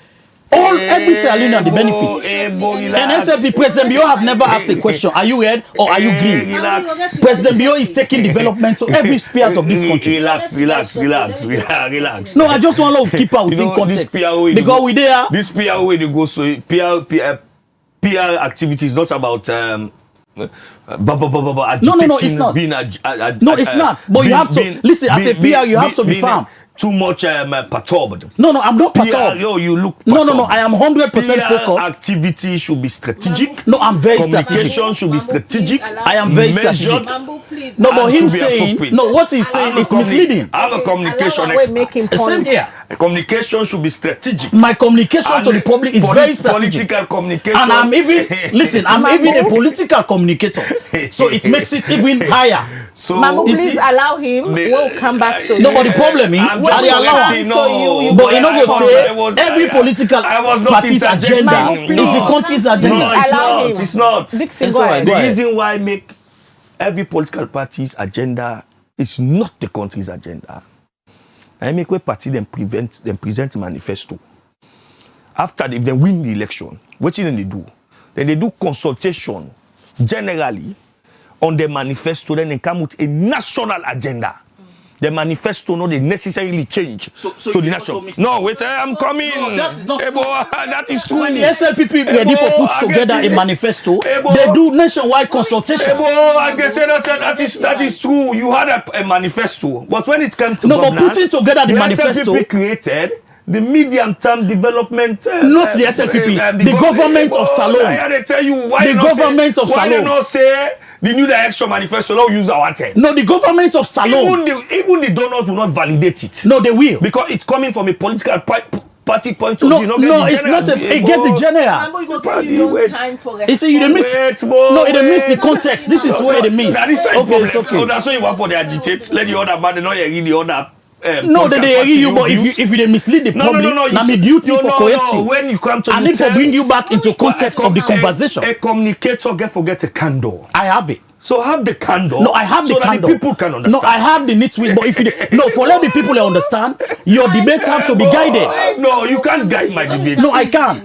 every Sierra Leonean the benefit. And SLP President Bio have never asked a question, are you red or are you green? President Bio is taking development to every sphere of this country. Relax. No, I just want to keep out within context. Because we there. This PR way to go, so PR activity is not about No, it's not. It's not. But you have to listen. As a PR, you have to be firm. Too much perturbed. No, I'm not perturbed. You look perturbed. No, I am 100% focused. Activity should be strategic. No, I'm very strategic. Communication should be strategic. I am very strategic. No, but him saying, no, what he's saying is misleading. I'm a communication expert. Same here. Communication should be strategic. My communication to the public is very strategic. Political communication. And I'm even, listen, I'm even a political communicator. So it makes it even higher. So, Mambu, please allow him. We'll come back to you. No, but the problem is, but you know go say every political party's agenda is the country's agenda. No, it's not. Dixon, the reason why I make every political party's agenda is not the country's agenda. I make a party them present manifesto. After if they win the election, what do they do? Then they do consultation generally on the manifesto, then they come with a national agenda. The manifesto, no, they necessarily change to the national. No, wait, I'm coming. No, that's not true. That is true. When the SLPP ready for put together a manifesto, they do nationwide consultation. I guess that is true. You had a manifesto, but when it comes to but putting together the manifesto, SLPP created the medium-term development. Not the SLPP, the government of Salon. I tell you why the government of Salon. Why they not say the new direction manifesto don't use our term? No, the government of Salon. Even the donors will not validate it. No, they will. Because it's coming from a political party point of view. No, it's not. It get the general. You see, you miss. No, it miss the context. This is where they miss. Okay, it's okay. That's why you want for the agitate. Let the other man not hear the other. No, they hear you, but if you mislead the public, now my duty for correcting. When you come to I need to bring you back into context of the conversation. A communicator forget a candle. I have it. So have the candle. No, I have the candle. So that the people can understand. No, I have the nitwit. But if you for let the people understand, your debates have to be guided. No, you can't guide my debate. No, I can.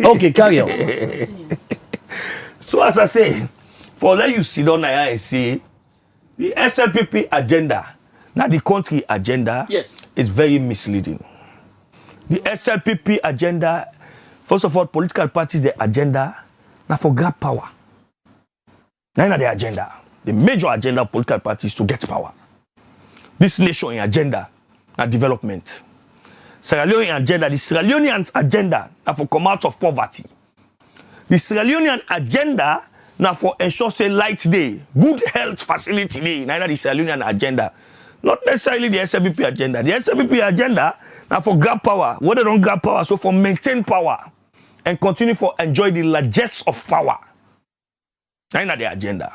Okay, carry on. So as I say, for let you sit down and say the SLPP agenda. Now the country agenda is very misleading. The SLPP agenda, first of all, political parties, the agenda, now for grab power. Now the agenda, the major agenda of political parties to get power. This nation in agenda, now development. Sierra Leone agenda, the Sierra Leoneans agenda, now for come out of poverty. The Sierra Leonean agenda, now for ensure say light day, good health facility day, neither the Sierra Leonean agenda. Not necessarily the SLPP agenda. The SLPP agenda now for grab power. What they don't grab power, so for maintain power and continue for enjoy the largesse of power. That's not the agenda.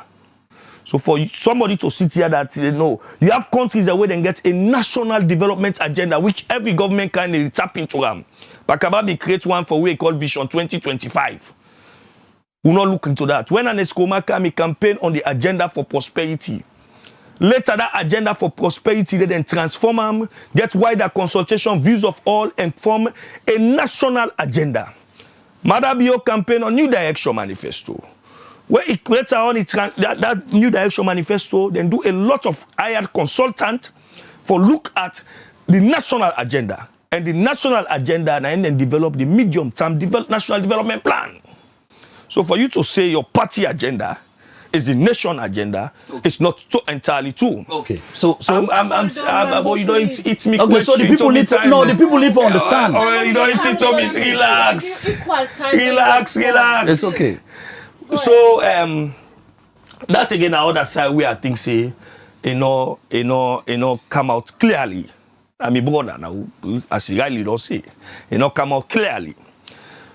So for somebody to sit here that you have countries that way then get a national development agenda, which every government can tap into them. Bakababi create one for we call Vision 2025. We'll not look into that. When an Escoma come, campaign on the agenda for prosperity. Later, that agenda for prosperity, they then transform them, get wider consultation, views of all, and form a national agenda. Madabio campaign on New Direction Manifesto. Where it later on, that New Direction Manifesto, then do a lot of hired consultant for look at the national agenda. And the national agenda, and then develop the medium-term national development plan. So for you to say your party agenda is the nation agenda. It's not entirely true. Okay. So but you don't eat me. Okay. So the people need to the people need to understand. You don't eat it to me. Relax. It's okay. So that again, the other side where I think say, come out clearly. I mean, brother now, as you rightly don't say, come out clearly.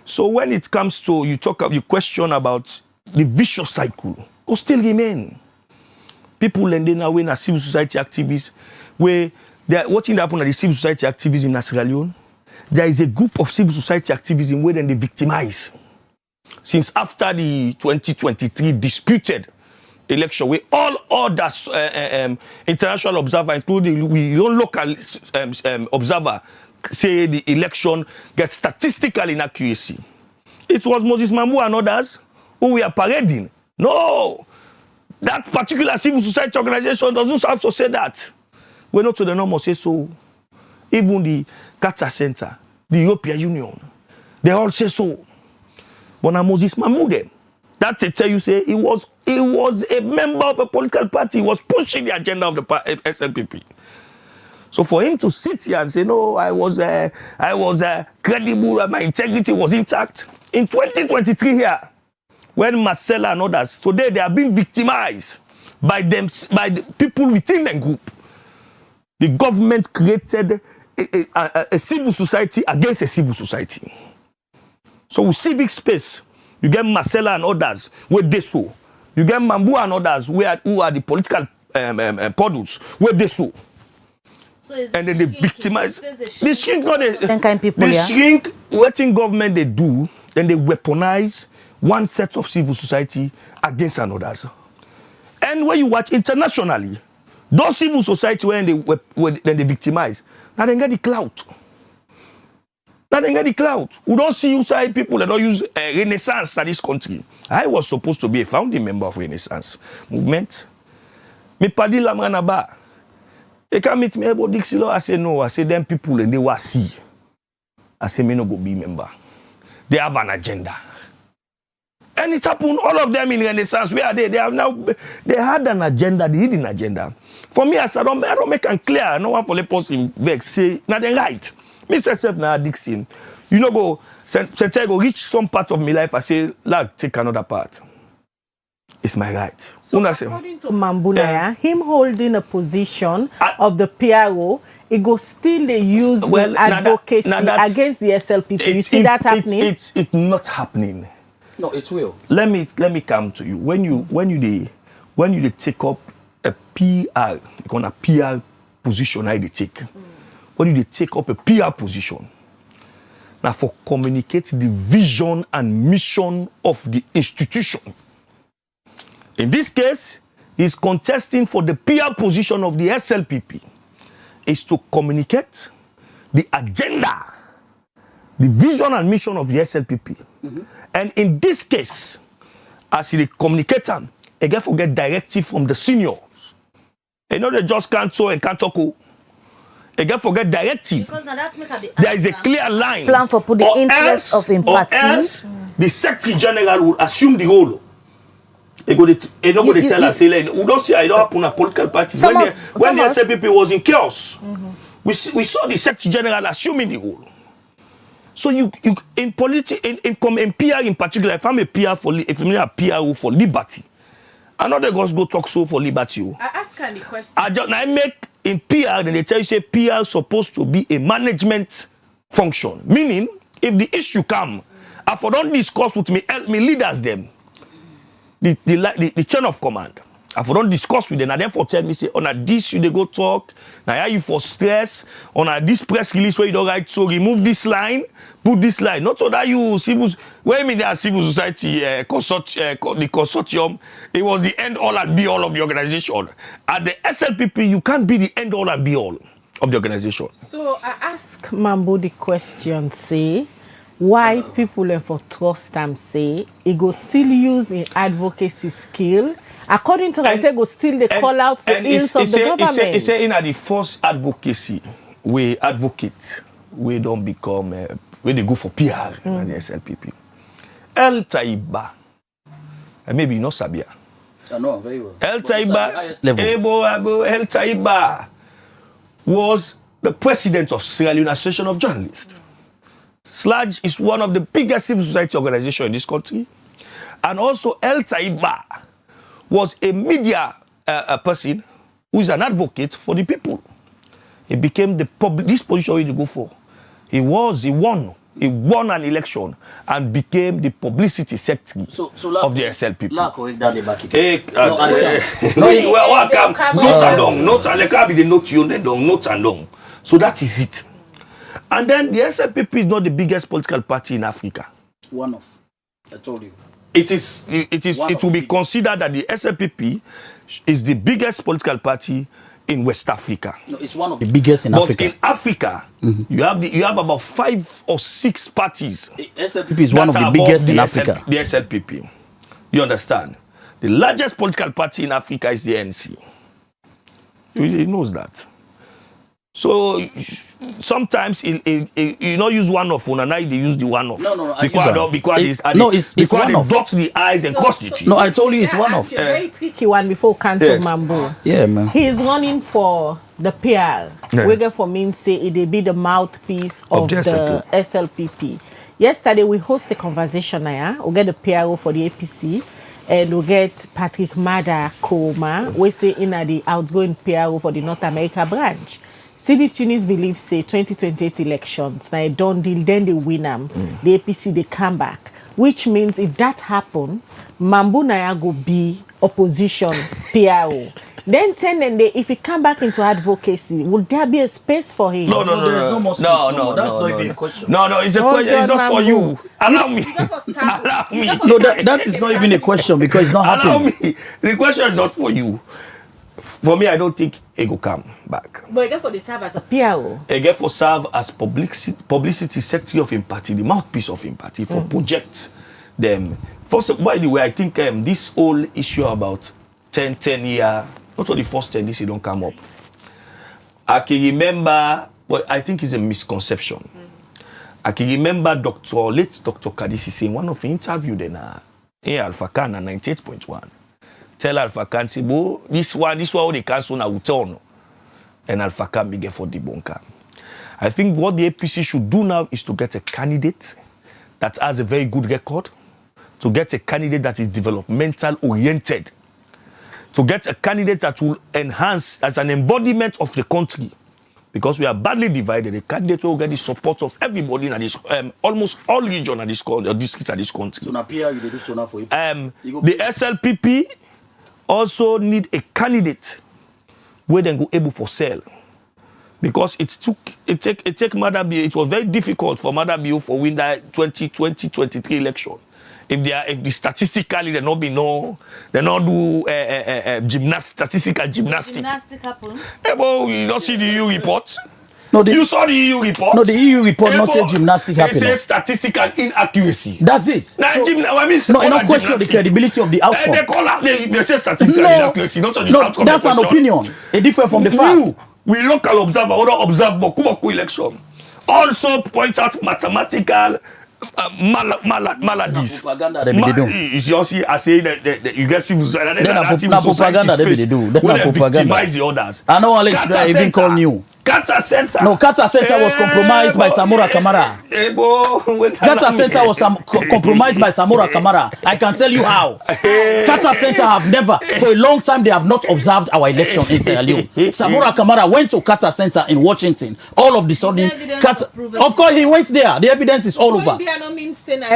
So when it comes to you question about the vicious cycle. Will still remain. People lending away na civil society activists where what in happen at the civil society activism in Sierra Leone, there is a group of civil society activism where then they victimize. Since after the 2023 disputed election, where all others, international observer, including we own local observer, say the election gets statistical inaccuracy. It was Moses Mambu and others who we are parading. No, that particular civil society organization doesn't have to say that. We're not to the normal say so. Even the Qatar Center, the European Union, they all say so. But now Moses Mambu them, that they tell you say he was a member of a political party. He was pushing the agenda of the SLPP. So for him to sit here and say no, I was credible, my integrity was intact. In 2023 here, when Marcella and others today they are being victimized by the people within the group. The government created a civil society against a civil society. So with civic space, you get Marcella and others where they so. You get Mambu and others who are the political podus where they so. And then they victimize. They shrink, what in government they do, then they weaponize one set of civil society against another. And when you watch internationally, those civil society when they victimize, now they get the clout. Now they get the clout. We don't see outside people that don't use Renaissance in this country. I was supposed to be a founding member of Renaissance movement. Me padi lamranaba. They can meet me about Dixon. I say no. I say them people and they will see. I say me no go be member. They have an agenda. And it happened, all of them in Renaissance, where are they? They had an agenda, the hidden agenda. For me, as I don't make it clear, no one for the person vex, say, now they right. Mr. Self now Dixon, you know, go reach some part of my life, I say, like, take another part. It's my right. So according to Mambunaya, him holding a position of the PRO, it go still they use advocacy against the SLPP. You see that happening? It's not happening. No, it will. Let me come to you. When you take up a PR, a PR position, I they take. When you take up a PR position, now for communicate the vision and mission of the institution. In this case, he's contesting for the PR position of the SLPP. Is to communicate the agenda, the vision and mission of the SLPP. And in this case, as he communicate them, they get directive from the seniors. You know they just can't so and can't talk. They get directive. There is a clear line. Plan for put the interest of empathy. Or else, the Secretary General will assume the role. They go to tell us, we don't see I don't happen a political party. When the SLPP was in chaos, we saw the Secretary General assuming the role. So you in politics, in PR in particular, if I'm a PR for liberty, another guys go talk so for liberty. I ask her the question. I make in PR, then they tell you say PR is supposed to be a management function. Meaning, if the issue come, I for don't discuss with me, help me leaders them. The chain of command. I for don't discuss with them, and therefore tell me say, on this you they go talk. Now you for stress. On this press release where you don't write, so remove this line, put this line. Not so that you civil. When me there civil society the consortium, it was the end all and be all of the organization. At the SLPP, you can't be the end all and be all of the organization. So I ask Mambu the question, say. Why people for trust them say it go still use in advocacy skill. According to I say go still they call out the ills of the government. It's saying at the first advocacy we advocate, we don't become we they go for PR and the SLPP. El Taiba, and maybe you know Sabia. I know very well. El Taiba was the president of Sierra Leone Association of Journalists. SLAJ is one of the biggest civil society organizations in this country. And also El Taiba was a media person who is an advocate for the people. He became this position he to go for. He won an election and became the publicity secretary of the SLPP. So that is it. And then the SLPP is not the biggest political party in Africa. One of. I told you. It will be considered that the SLPP is the biggest political party in West Africa. No, it's one of the biggest in Africa. But in Africa, you have about 5 or 6 parties. The SLPP is one of the biggest in Africa. The SLPP. You understand? The largest political party in Africa is the NC. He knows that. So sometimes you not use one of one, and they use the one of. No. Because it's one they of. dot the eyes and cross the T's. No, I told you it's one of. A very tricky one before cancel Mambu. Yeah, man. He's running for the PR. Yeah. Wege for me say it be the mouthpiece of the SLPP. Yesterday we host a conversation. We get the PRO for the APC. And we get Patrick Mada Koma, we say in the outgoing PRO for the North America branch. CD Tunis believes say 2028 elections, now a done deal, then they win them. The APC they come back. Which means if that happen, Mambu Naya go be opposition PRO. Then if he come back into advocacy, would there be a space for him? No. That's not even a question. No, it's a question. It's not for you. Allow me. No, that is not even a question because it's not happening. Allow me. The question is not for you. For me, I don't think it will come back. But again for the serve as a PRO. Again for serve as publicity secretary of him party, the mouthpiece of him party for project them. First, by the way, I think this whole issue about 10 year, not for the first 10 this, it don't come up. I can remember, but I think it's a misconception. I can remember late Dr. Kadisi saying one of the interview then in Alpha Khan 98.1. Tell Alpha Khan, say, bo, this one they cancel now will turn. And Alpha Khan begin for the bunker. I think what the APC should do now is to get a candidate that has a very good record, to get a candidate that is developmental oriented, to get a candidate that will enhance as an embodiment of the country. Because we are badly divided, a candidate will get the support of everybody in this, almost all regions of this districts of this country. So now PR, you do so now for you. The SLPP also need a candidate where they go able for sale. Because it was very difficult for Madabio for win that 2023 election. If the statistically they not be they not do statistical gymnastics. Gymnastic happen. You don't see the EU report. No, you saw the EU report. No, the EU report not say gymnastic happening. They say statistical inaccuracy. That's it. Now, So, I don't question the credibility of the outcome. They say statistical inaccuracy, not on the outcome. That's an opinion. It different from the fact. We local observer, we don't observe Boku election. Also point out mathematical maladies. Propaganda they do. You see, I say that you get civil society. Then propaganda they do. That's not propaganda. Victimize the others. I know Alex Dry even call new. Kata Center. No, Kata Center was compromised by Samura Kamara. Kata Center was compromised by Samura Kamara. I can tell you how. Kata Center have never, for a long time, they have not observed our election in Sierra Leone. Samura Kamara went to Kata Center in Washington. All of the sudden, of course, he went there. The evidence is all over.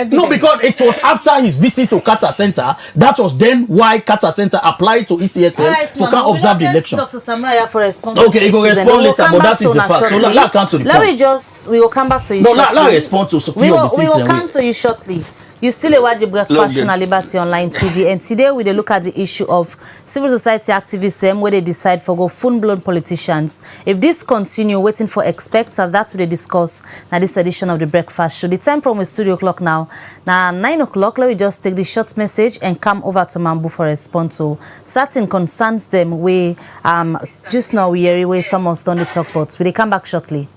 No, because it was after his visit to Kata Center. That was then why Kata Center applied to ECSL for can observe the election. Dr. Samraya for response. Okay, he will respond later, but that is the fact. So let come to the point. We will come back to you. No, let respond to Sophia. We will come to you shortly. You still watch the Breakfast on Liberty Online TV, and today we look at the issue of civil society activism, where they decide for go full-blown politicians. If this continue, waiting for experts, and that's what they discuss now this edition of the Breakfast Show. The time from the studio clock now 9 o'clock. Let me just take the short message and come over to Mambu for a response to certain concerns them. We just now we hear where Thomas done the talk about. Will they come back shortly?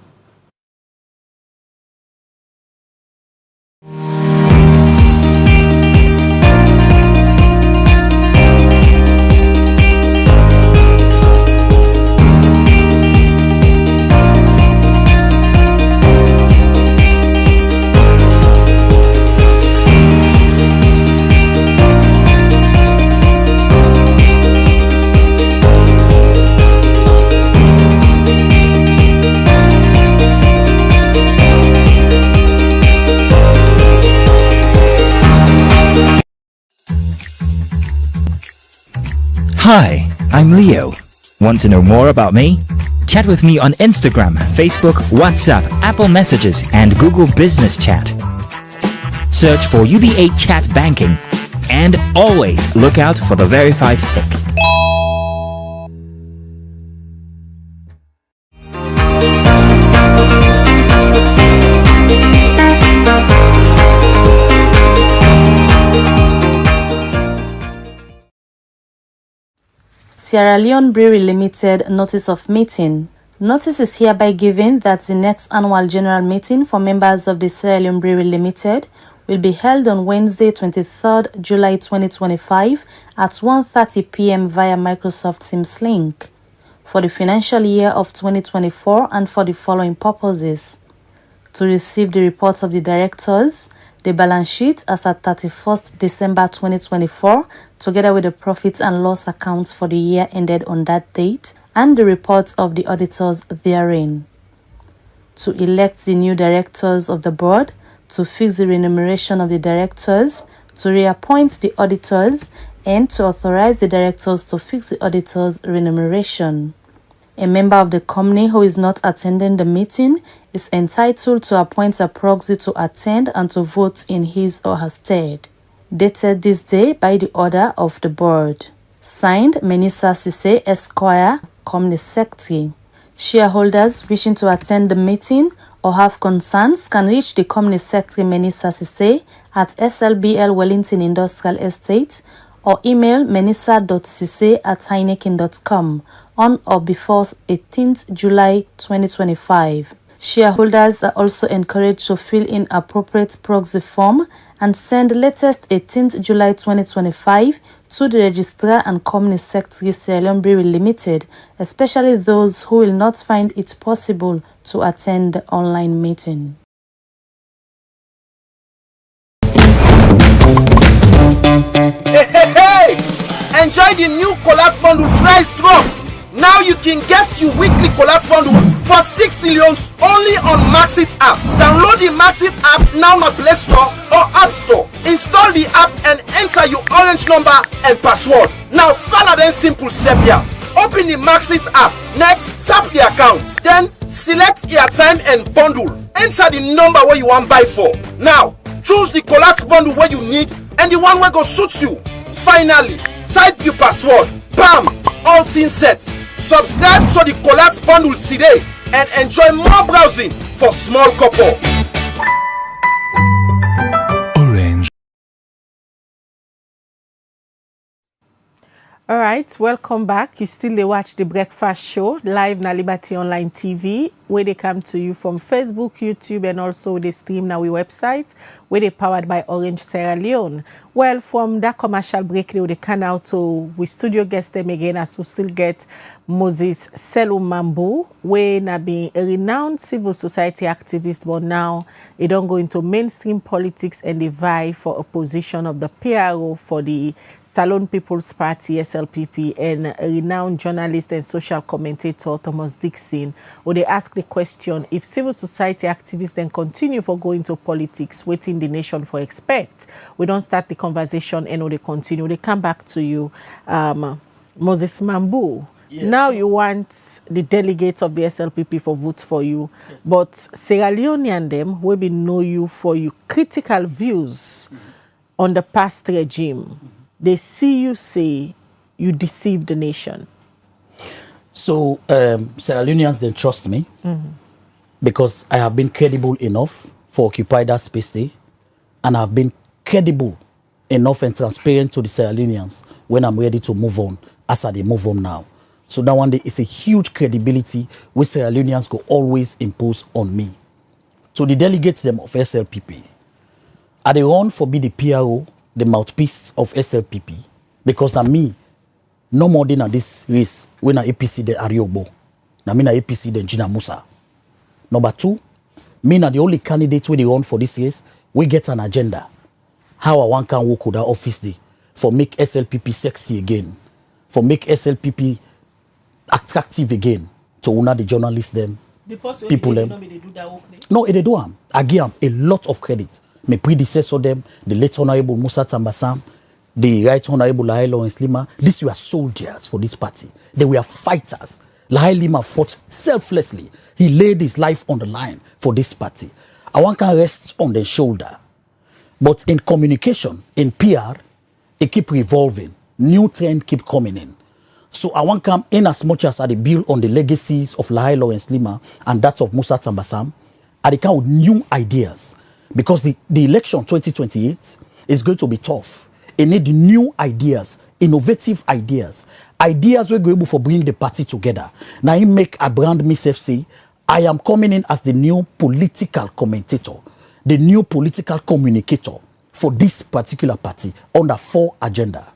Hi, I'm Leo. Want to know more about me? Chat with me on Instagram, Facebook, WhatsApp, Apple Messages, and Google Business Chat. Search for UBA Chat Banking and always look out for the verified tick. Sierra Leone Brewery Limited Notice of Meeting. Notice is hereby given that the next annual general meeting for members of the Sierra Leone Brewery Limited will be held on Wednesday, 23rd July 2025 at 1:30 p.m. via Microsoft Teams link for the financial year of 2024 and for the following purposes: to receive the reports of the directors, the balance sheet as at 31st December 2024, together with the profit and loss accounts for the year ended on that date, and the reports of the auditors therein. To elect the new directors of the board, to fix the remuneration of the directors, to reappoint the auditors, and to authorize the directors to fix the auditors' remuneration. A member of the company who is not attending the meeting is entitled to appoint a proxy to attend and to vote in his or her stead. Dated this day by the order of the board. Signed, Menisa Sise, Esquire, Company Secretary. Shareholders wishing to attend the meeting or have concerns can reach the Company Secretary Menisa Sise at SLBL Wellington Industrial Estate or email menisa.sise@heineken.com on or before 18th July 2025. Shareholders are also encouraged to fill in appropriate proxy form and send latest 18th July 2025 to the Registrar and Company Secretary Sierra Leone Brewery Limited, especially those who will not find it possible to attend the online meeting. Hey! Enjoy the new collapse bundle price drop. Now you can get your weekly collapse bundle for 60 leons only on Maxit app. Download the Maxit app now on Play Store or App Store. Install the app and enter your orange number and password. Now follow the simple step here. Open the Maxit app. Next, tap the account. Then select your time and bundle. Enter the number where you want buy for. Now, choose the collapse bundle where you need and the one where go suit you. Finally, type your password. Bam! All things set. Subscribe to the collapse bundle today and enjoy more browsing for small couple. Orange. All right, welcome back. You still dey watch the breakfast show live na Liberty Online TV, where they come to you from Facebook, YouTube, and also they stream na we website, where they powered by Orange Sierra Leone. Well, from that commercial break, they come out to we studio guest them again as we still get Moses Sellu Mambu, where na be a renowned civil society activist, but now he don't go into mainstream politics and they vie for a position of the PRO for the Salon People's Party, SLPP, and a renowned journalist and social commentator, Thomas Dixon, where they ask the question, if civil society activists then continue for going to politics, waiting the nation for expect. We don't start the conversation and they continue. They come back to you, Moses Mambu. Yes. Now you want the delegates of the SLPP for vote for you, yes. But Sierra Leonean them will be know you for your critical views on the past regime. They see you say you deceived the nation. So Sierra Leoneans then trust me because I have been credible enough for occupy that space day, and I've been credible enough and transparent to the Sierra Leoneans when I'm ready to move on, as I move on now. So that one day it's a huge credibility which Sierra Leoneans go always impose on me. So the delegates them of SLPP, are they run for be the PRO, the mouthpiece of SLPP, because na me, no more than this race, when na APC the Ariobo, na me na APC the Gina Musa. Number two, me na the only candidate where they run for this race, we get an agenda. How I want can work with that office day, for make SLPP sexy again, for make SLPP attractive again, to una the journalists them, people them. No, they do am. I give them a lot of credit. My predecessor them, the late Honorable Musa Tambasam, the right Honorable Laelo and Slima, these were soldiers for this party. They were fighters. Lahai Lima fought selflessly. He laid his life on the line for this party. I want to rest on the shoulder. But in communication, in PR, it keep revolving. New trend keep coming in. So I want to come in as much as I build on the legacies of Lahai Lawrence Lima and that of Musa Tambasam. I come with new ideas. Because the election 2028 is going to be tough. It need new ideas, innovative ideas. Ideas we're able for bring the party together. Now he make a brand myself say, I am coming in as the new political commentator, the new political communicator for this particular party under 4 agenda.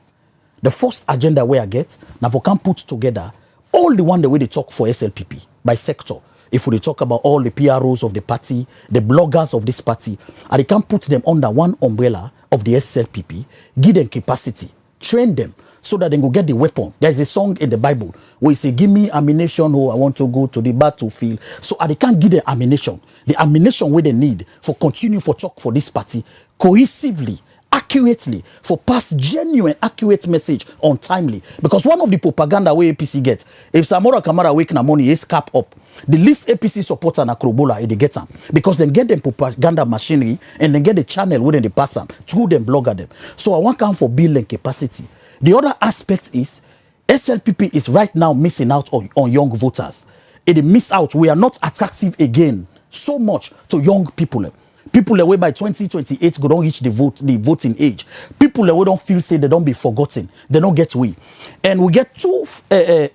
The first agenda where I get, now we can put together all the one the way they talk for SLPP by sector. If we talk about all the PROs of the party, the bloggers of this party, and they can put them under one umbrella of the SLPP, give them capacity, train them, so that they go get the weapon. There is a song in the Bible where it say, give me ammunition, oh, I want to go to the battlefield. So they can't give them ammunition. The ammunition where they need for continue for talk for this party cohesively, accurately, for pass genuine, accurate message on timely. Because one of the propaganda where APC get, if Samora Kamara wake na money is cap up, the least APC supporter na Krobola, they get them. Because they get them propaganda machinery and then get the channel where they pass them, through them blogger them. So I want to come for building capacity. The other aspect is SLPP is right now missing out on young voters. It miss out. We are not attractive again so much to young people. People away by 2028 go don't reach the voting age. People away don't feel say they don't be forgotten. They don't get way. And we get 2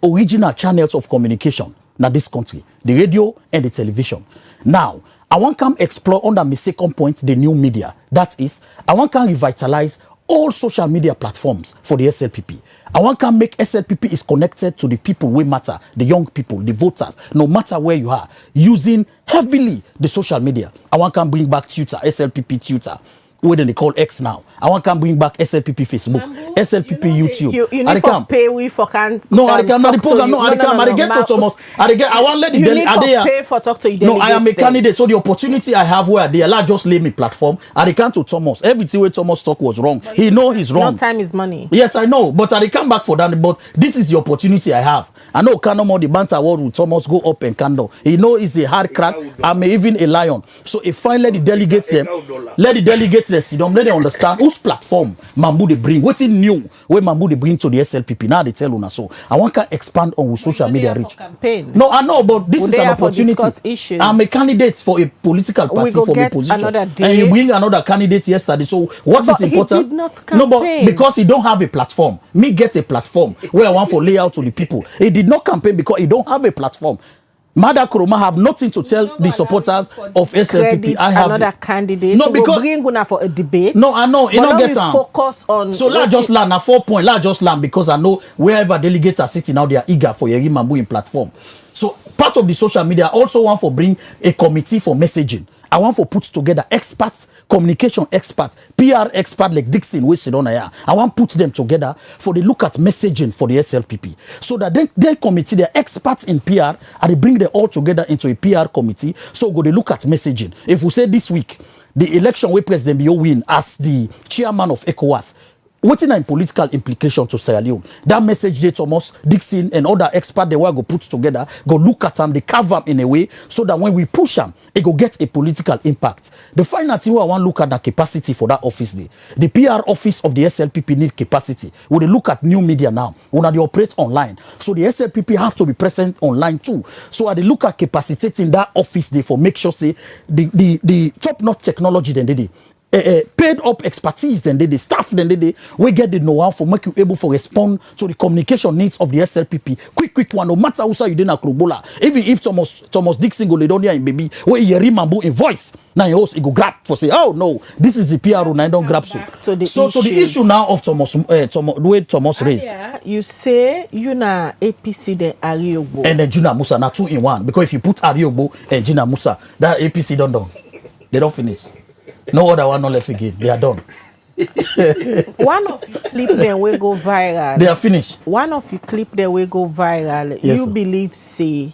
original channels of communication in this country, the radio and the television. Now, I want to come explore under my second point, the new media. That is, I want to revitalize all social media platforms for the SLPP. I want to make SLPP is connected to the people who matter, the young people, the voters, no matter where you are, using heavily the social media. I want to bring back Twitter, SLPP Twitter, what they call X now. I want to bring back SLPP Facebook, SLPP YouTube. You need to pay we for can. No, I can not the program. No, I can. I get to Thomas. I want let the you need to pay for talk to you. No, I am a candidate, so the opportunity I have where they allow just lay me platform. I can to Thomas. Everything where Thomas talk was wrong. He know he's wrong. No time is money. Yes, I know, but I come back for that. But this is the opportunity I have. I know can no more the banter award with Thomas go up and candle. He know he's a hard crack. I'm even a lion. So if I let the delegates them, sit down, let them understand whose platform Mambu they bring. What's it new where Mambu they bring to the SLPP? Now they tell una so. I want to expand on with social media reach. No, I know, but this is an opportunity. I'm a candidate for a political party for my position. And you bring another candidate yesterday. So what is important? He did not campaign. No, but because he don't have a platform. Me get a platform where I want for layout to the people. He did not campaign because he don't have a platform. Mada Kuroma have nothing to tell the supporters of SLPP. I have another candidate. No, because bring una for a debate. No, I know. You don't get focus on. So let's just land a 4 point. Let's just land because I know wherever delegates are sitting now, they are eager for Yeri Mambu in platform. So part of the social media, I also want for bring a committee for messaging. I want for put together experts, communication experts, PR experts like Dixon, we sit on here. I want put them together for the look at messaging for the SLPP. So that they committee, they're experts in PR, and they bring them all together into a PR committee. So go they look at messaging. If we say this week, the election where President Bio win as the chairman of ECOWAS, what's in political implication to Sierra Leone? That message they Thomas Dixon and other experts they will go put together, go look at them, they carve them in a way so that when we push them, it go get a political impact. The final thing I want to look at the capacity for that office there. The PR office of the SLPP need capacity. When they look at new media now, when they operate online. So the SLPP have to be present online too. So they look at capacitating that office there for make sure say the top-notch technology then they did. Paid up expertise then they staff then they we get the know-how for make you able to respond to the communication needs of the SLPP quick one no matter who you did na Krobola even if Thomas Dixon go lay down here in baby where Yeri Mambu in voice now your host he go grab for say oh no this is the PR and I don't grab so the issue now of Thomas raised you say you na APC the Ariobo and then Juna Musa na 2 in 1 because if you put Ariobo and Juna Musa that APC done they don't finish. No other one not left again. They are done. One of you clip them will go viral. They are finished. One of you clip them will go viral. Yes, you sir. believe say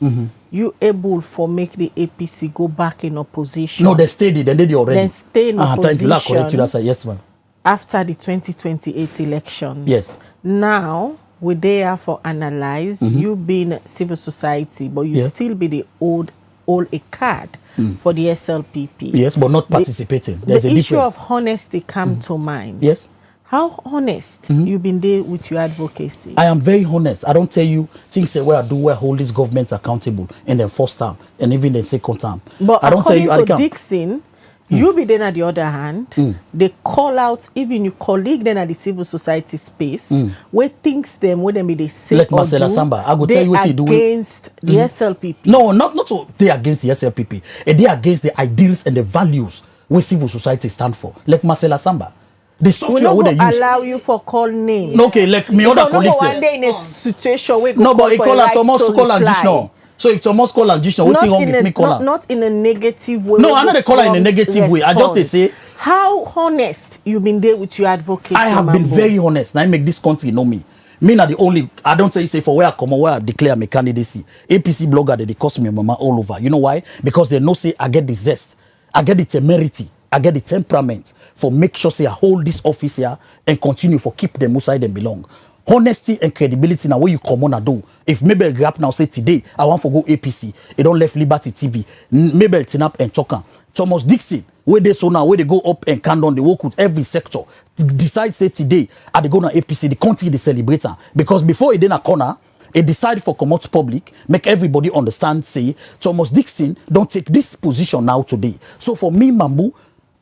you able for make the APC go back in opposition. No, they stayed. They did already. Then stay in opposition. Correct you, that's a yes, man. After the 2028 elections. Yes. Now we there for analyze. You being civil society, but you still be the old a card for the SLPP. Yes, but not participating. There's the a issue difference. of honesty come to mind. Yes. How honest you been there with your advocacy? I am very honest. I don't tell you things where I do where I hold this government accountable in the first term and even the second term. But I don't tell you. According to Dixon, you be then at the other hand, they call out even your colleague then at the civil society space where things them when they say like or Marcela do, Samba, I go tell you what he do against the SLPP. No, not to they against the SLPP. They against the ideals and the values where civil society stand for. Like Marcela Samba. The software we they use allow you for call names. No, okay, like me other colleagues one day in a situation where no, but he call her Thomas call and Gishno. So if Thomas call and Gishno, what's wrong with me call her? Not in a negative way. No, I'm not a call her in a negative way. I just say how honest you been there with your advocacy. I have been very honest. Now I make this country know me. Me not the only. I don't say for where I come or where I declare my candidacy. APC blogger they cost me mama all over. You know why? Because they know say I get the zest, I get the temerity, I get the temperament for make sure say I hold this office here and continue for keep them outside them belong. Honesty and credibility now where you come on and do. If Mabel Grab now say today I want to go APC, it don't left Liberty TV. Mabel Tinap and Chokan. Thomas Dixon, where they so now where they go up and can down, they work with every sector. Decide say today they go to APC, the country they celebrate because before it then a corner. It decide for come out public, make everybody understand, say, Thomas Dixon don't take this position now today. So for me, Mambu,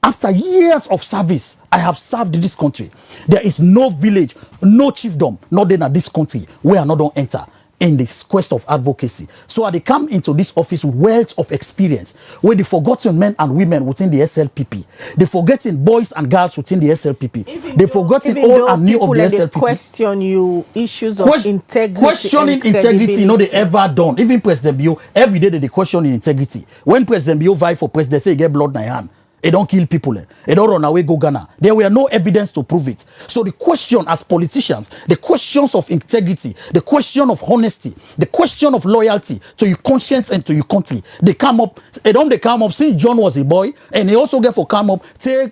after years of service, I have served this country. There is no village, no chiefdom, not then at this country where I not don't enter in this quest of advocacy. So they come into this office with wealth of experience, where the forgotten men and women within the SLPP, the forgetting boys and girls within the SLPP, the forgotten old and new of the SLPP. Question you issues of integrity. Questioning integrity, no, they ever done. Even President Bio, every day they question integrity. When President Bio vie for president, they say he get blood in your hand. They don't kill people. They don't run away, go Ghana. There were no evidence to prove it. So the question as politicians, the questions of integrity, the question of honesty, the question of loyalty to your conscience and to your country, they come up. They come up since John was a boy, and they also get for come up till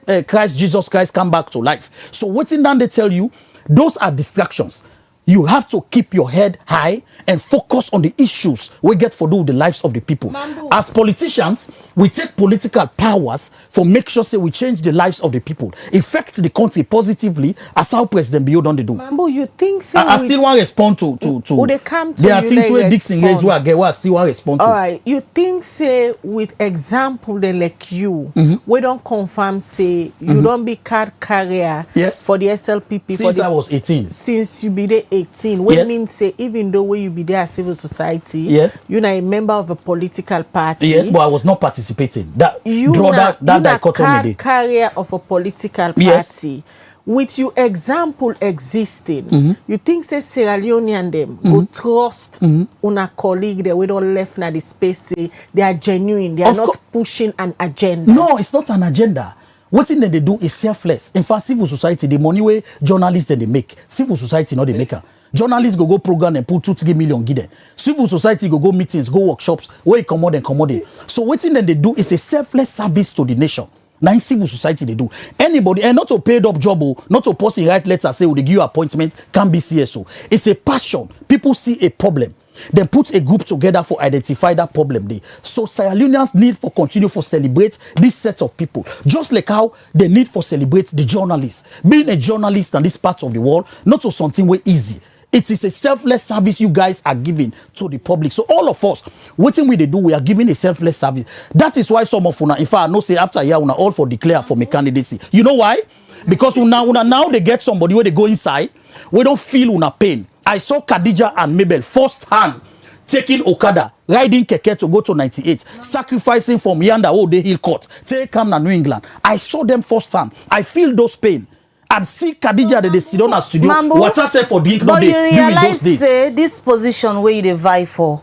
Jesus Christ come back to life. So waiting down, they tell you those are distractions. You have to keep your head high and focus on the issues we get for do with the lives of the people. Mambu. As politicians, we take political powers for make sure say we change the lives of the people, affect the country positively, as how President Bio done they do. Mambu, you think so? I still want to respond to. They come to there are things where Dixon raised where I get where I still want to respond to. All right, you think say with example they like you, we don't confirm say you don't be card carrier for the SLPP since I was 18. Since you be there 18, what means say even though when you be there civil society, you're not a member of a political party. Yes, but I was not participating. That you draw that dichotomy. Carrier of a political party. With your example existing, you think say Sierra Leone and them go trust una colleague that we don't left na the space say they are genuine, they are not pushing an agenda. No, it's not an agenda. What thing that they do is selfless. In fact, civil society, the money way journalists they make, civil society not the maker. Journalists go program and put 2-3 million give them. Civil society go meetings, go workshops, where come and commodity. So what thing that they do is a selfless service to the nation. Now in civil society they do. Anybody, and not to paid up job, not to post a right letter, say, they give you appointment, can be CSO. It's a passion. People see a problem. Then put a group together for identify that problem there. So Sierra Leoneans need for continue for celebrate this set of people. Just like how they need for celebrate the journalists. Being a journalist in this part of the world, not to something way easy. It is a selfless service you guys are giving to the public. So all of us, whatever we do, we are giving a selfless service. That is why some of una, in fact, I know say after a year, una all for declare for my candidacy. You know why? Because una now they get somebody where they go inside, we don't feel una pain. I saw Khadija and Mabel first hand taking Okada, riding keke to go to 98, sacrificing from yonder old day hill court, take come to New England. I saw them first hand. I feel those pain. I'd see Khadija that they sit on a studio. Mambu, what I said for drink but you realize those days. Say, this position where you dey vie for.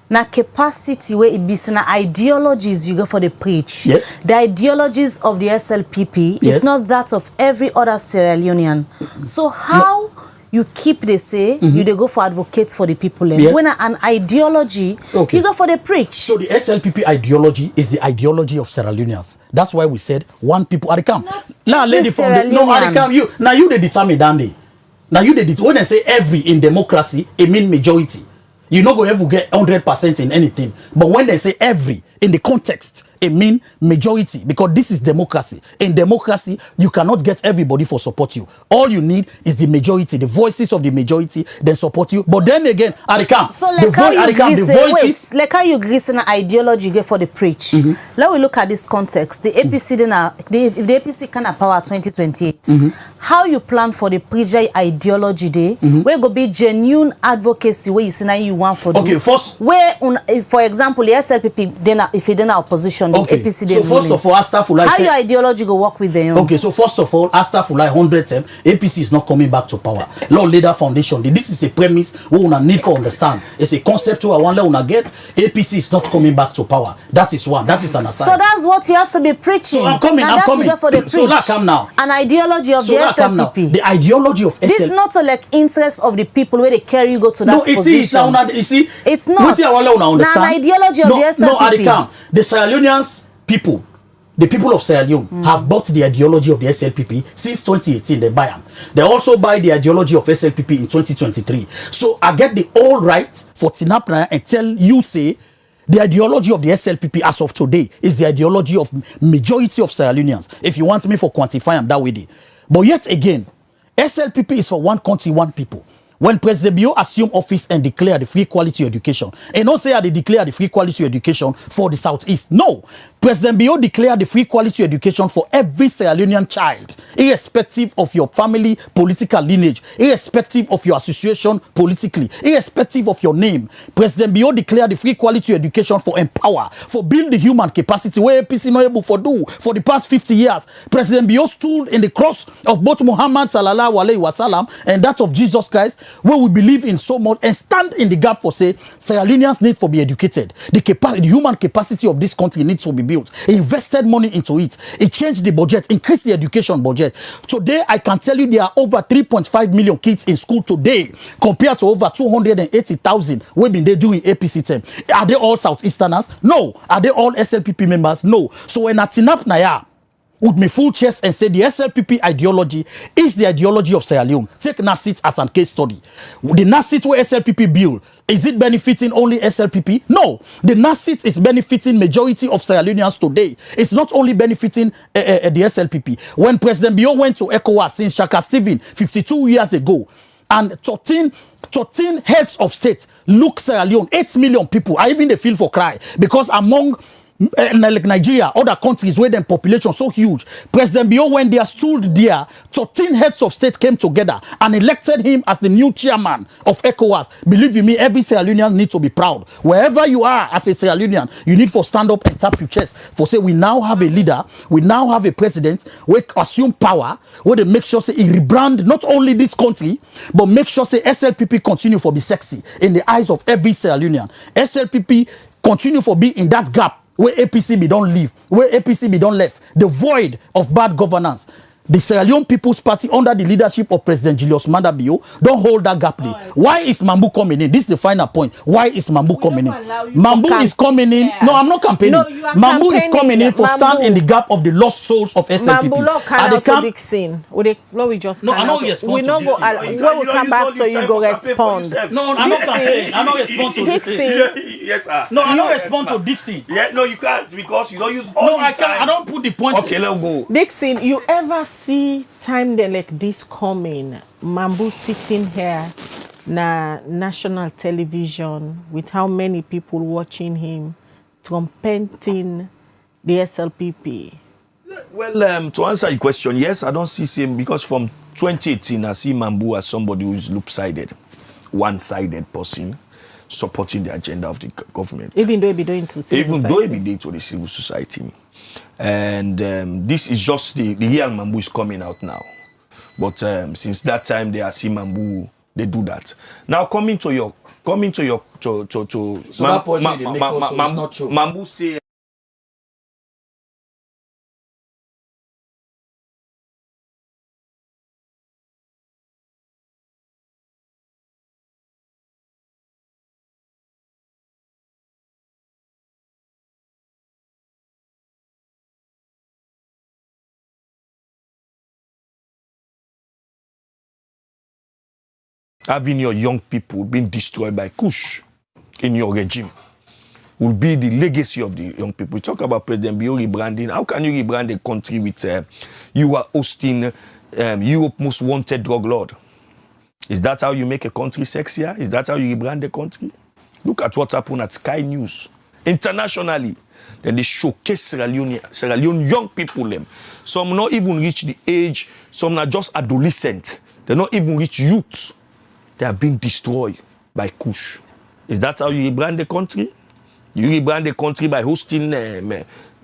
Na capacity where it be na ideologies you go for the preach. Yes. The ideologies of the SLPP is not that of every other Sierra Leonean. So how you keep they say you they go for advocates for the people. When an ideology you go for the preach. So the SLPP ideology is the ideology of Sierra Leoneans. That's why we said one people at the camp. Now lady from the, no at the camp you now you they determine that day. Now you did it. When I say every in democracy, it mean majority. You not going to ever get 100% in anything. But when they say every in the context, it mean majority, because this is democracy. In democracy, you cannot get everybody for support you. All you need is the majority, the voices of the majority, then support you. But then again, Arikam, so like the voices. Like how you grease an ideology get for the preach. Let we look at this context. The APC if the APC can have power 2028. How you plan for the preach ideology day? Where go be genuine advocacy where you say now you want for okay, first where for example the SLPP then if you then opposition the APC so first of all Astafulai how your ideology go work with them? Okay, so first of all Astafulai 100 time APC is not coming back to power. Law Leader Foundation, this is a premise we una need for understand. It's a concept where I want to get APC is not coming back to power. That is one. That is an aside. So that's what you have to be preaching. So I'm coming. For the so now come now. An ideology of the SLPP. The ideology of SLPP. This is not a like interest of the people where they carry you go to that position. No, it is now. You see, it's not. Understand? An ideology of the SLPP. No, Adikam. The Sierra Leoneans people, the people of Sierra Leone have bought the ideology of the SLPP since 2018. They buy them. They also buy the ideology of SLPP in 2023. So I get the all right for Tinapna and tell you say the ideology of the SLPP as of today is the ideology of majority of Sierra Leoneans. If you want me for quantify them that way. But yet again, SLPP is for one country, one people. When President Bio assumed office and declared the free quality education, and not say they declared the free quality education for the Southeast. No. President Bio declared the free quality education for every Sierra Leonean child, irrespective of your family political lineage, irrespective of your association politically, irrespective of your name. President Bio declared the free quality education for empower, for build the human capacity where APC not able to do for the past 50 years. President Bio stood in the cross of both Muhammad sallallahu alaihi wasallam and that of Jesus Christ, where we believe in so much and stand in the gap for say Sierra Leoneans need to be educated. The human capacity of this country needs to be built. He invested money into it. He changed the budget, increased the education budget. Today, I can tell you there are over 3.5 million kids in school today compared to over 280,000 we've been there doing APC term. Are they all Southeasterners? No. Are they all SLPP members? No. So when I tinap naya with my full chest and say the SLPP ideology is the ideology of Sierra Leone. Take NASIT as a case study. The NASIT where SLPP build, is it benefiting only SLPP? No. The NASIT is benefiting majority of Sierra Leoneans today. It's not only benefiting the SLPP. When President Bio went to ECOWAS since Shaka Stephen 52 years ago, and 13 heads of state look Sierra Leone, 8 million people, I even they feel for cry because among like Nigeria, other countries where the population so huge, President Bio when they stood there, 13 heads of state came together and elected him as the new chairman of ECOWAS. Believe you me, every Sierra Leonean need to be proud. Wherever you are as a Sierra Leonean, you need to stand up and tap your chest for say we now have a leader, we now have a president, we assume power, where they make sure say he rebrand not only this country, but make sure say SLPP continue for be sexy in the eyes of every Sierra Leonean. SLPP continue for be in that gap where APC be don't leave, where APC be don't left, the void of bad governance. The Sierra Leone People's Party under the leadership of President Julius Maada Bio don't hold that gap. Why is Mambu coming in? This is the final point. Why is Mambu coming in? Mambu is coming in. Yeah. No, I'm not campaigning. No, Mambu is coming in for stand in the gap of the lost souls of SLPP. Mambu Dixon. We just no, I know you respond we to know Dixon. When we come back to you, go respond. No, I'm not campaigning. I'm not respond to Dixon. Yes, sir. No, I don't respond to Dixon. Yeah, no, you can't because you don't use all no, the I time. can't. I don't put the point. Okay, let's go. Dixon, you ever see time then like this coming, Mambu sitting here na national television with how many people watching him trumpeting the SLPP? Well, to answer your question, yes, I don't see him because from 2018 I see Mambu as somebody who is loop-sided, one-sided person supporting the agenda of the government. Even though he be doing to civil Even society. though he be doing to the civil society. And this is just the real Mambu is coming out now. But since that time they are seeing Mambu, they do that. Now coming to your so that point they make also is not true. Mambu say having your young people being destroyed by Kush in your regime will be the legacy of the young people. We talk about President Bio rebranding. How can you rebrand a country with you are hosting Europe's most wanted drug lord? Is that how you make a country sexier? Is that how you rebrand the country? Look at what happened at Sky News. Internationally, then they showcase Sierra Leone young people. Some not even reach the age, some are just adolescent. They not even reach youth. They have been destroyed by Kush. Is that how you rebrand the country? You rebrand the country by hosting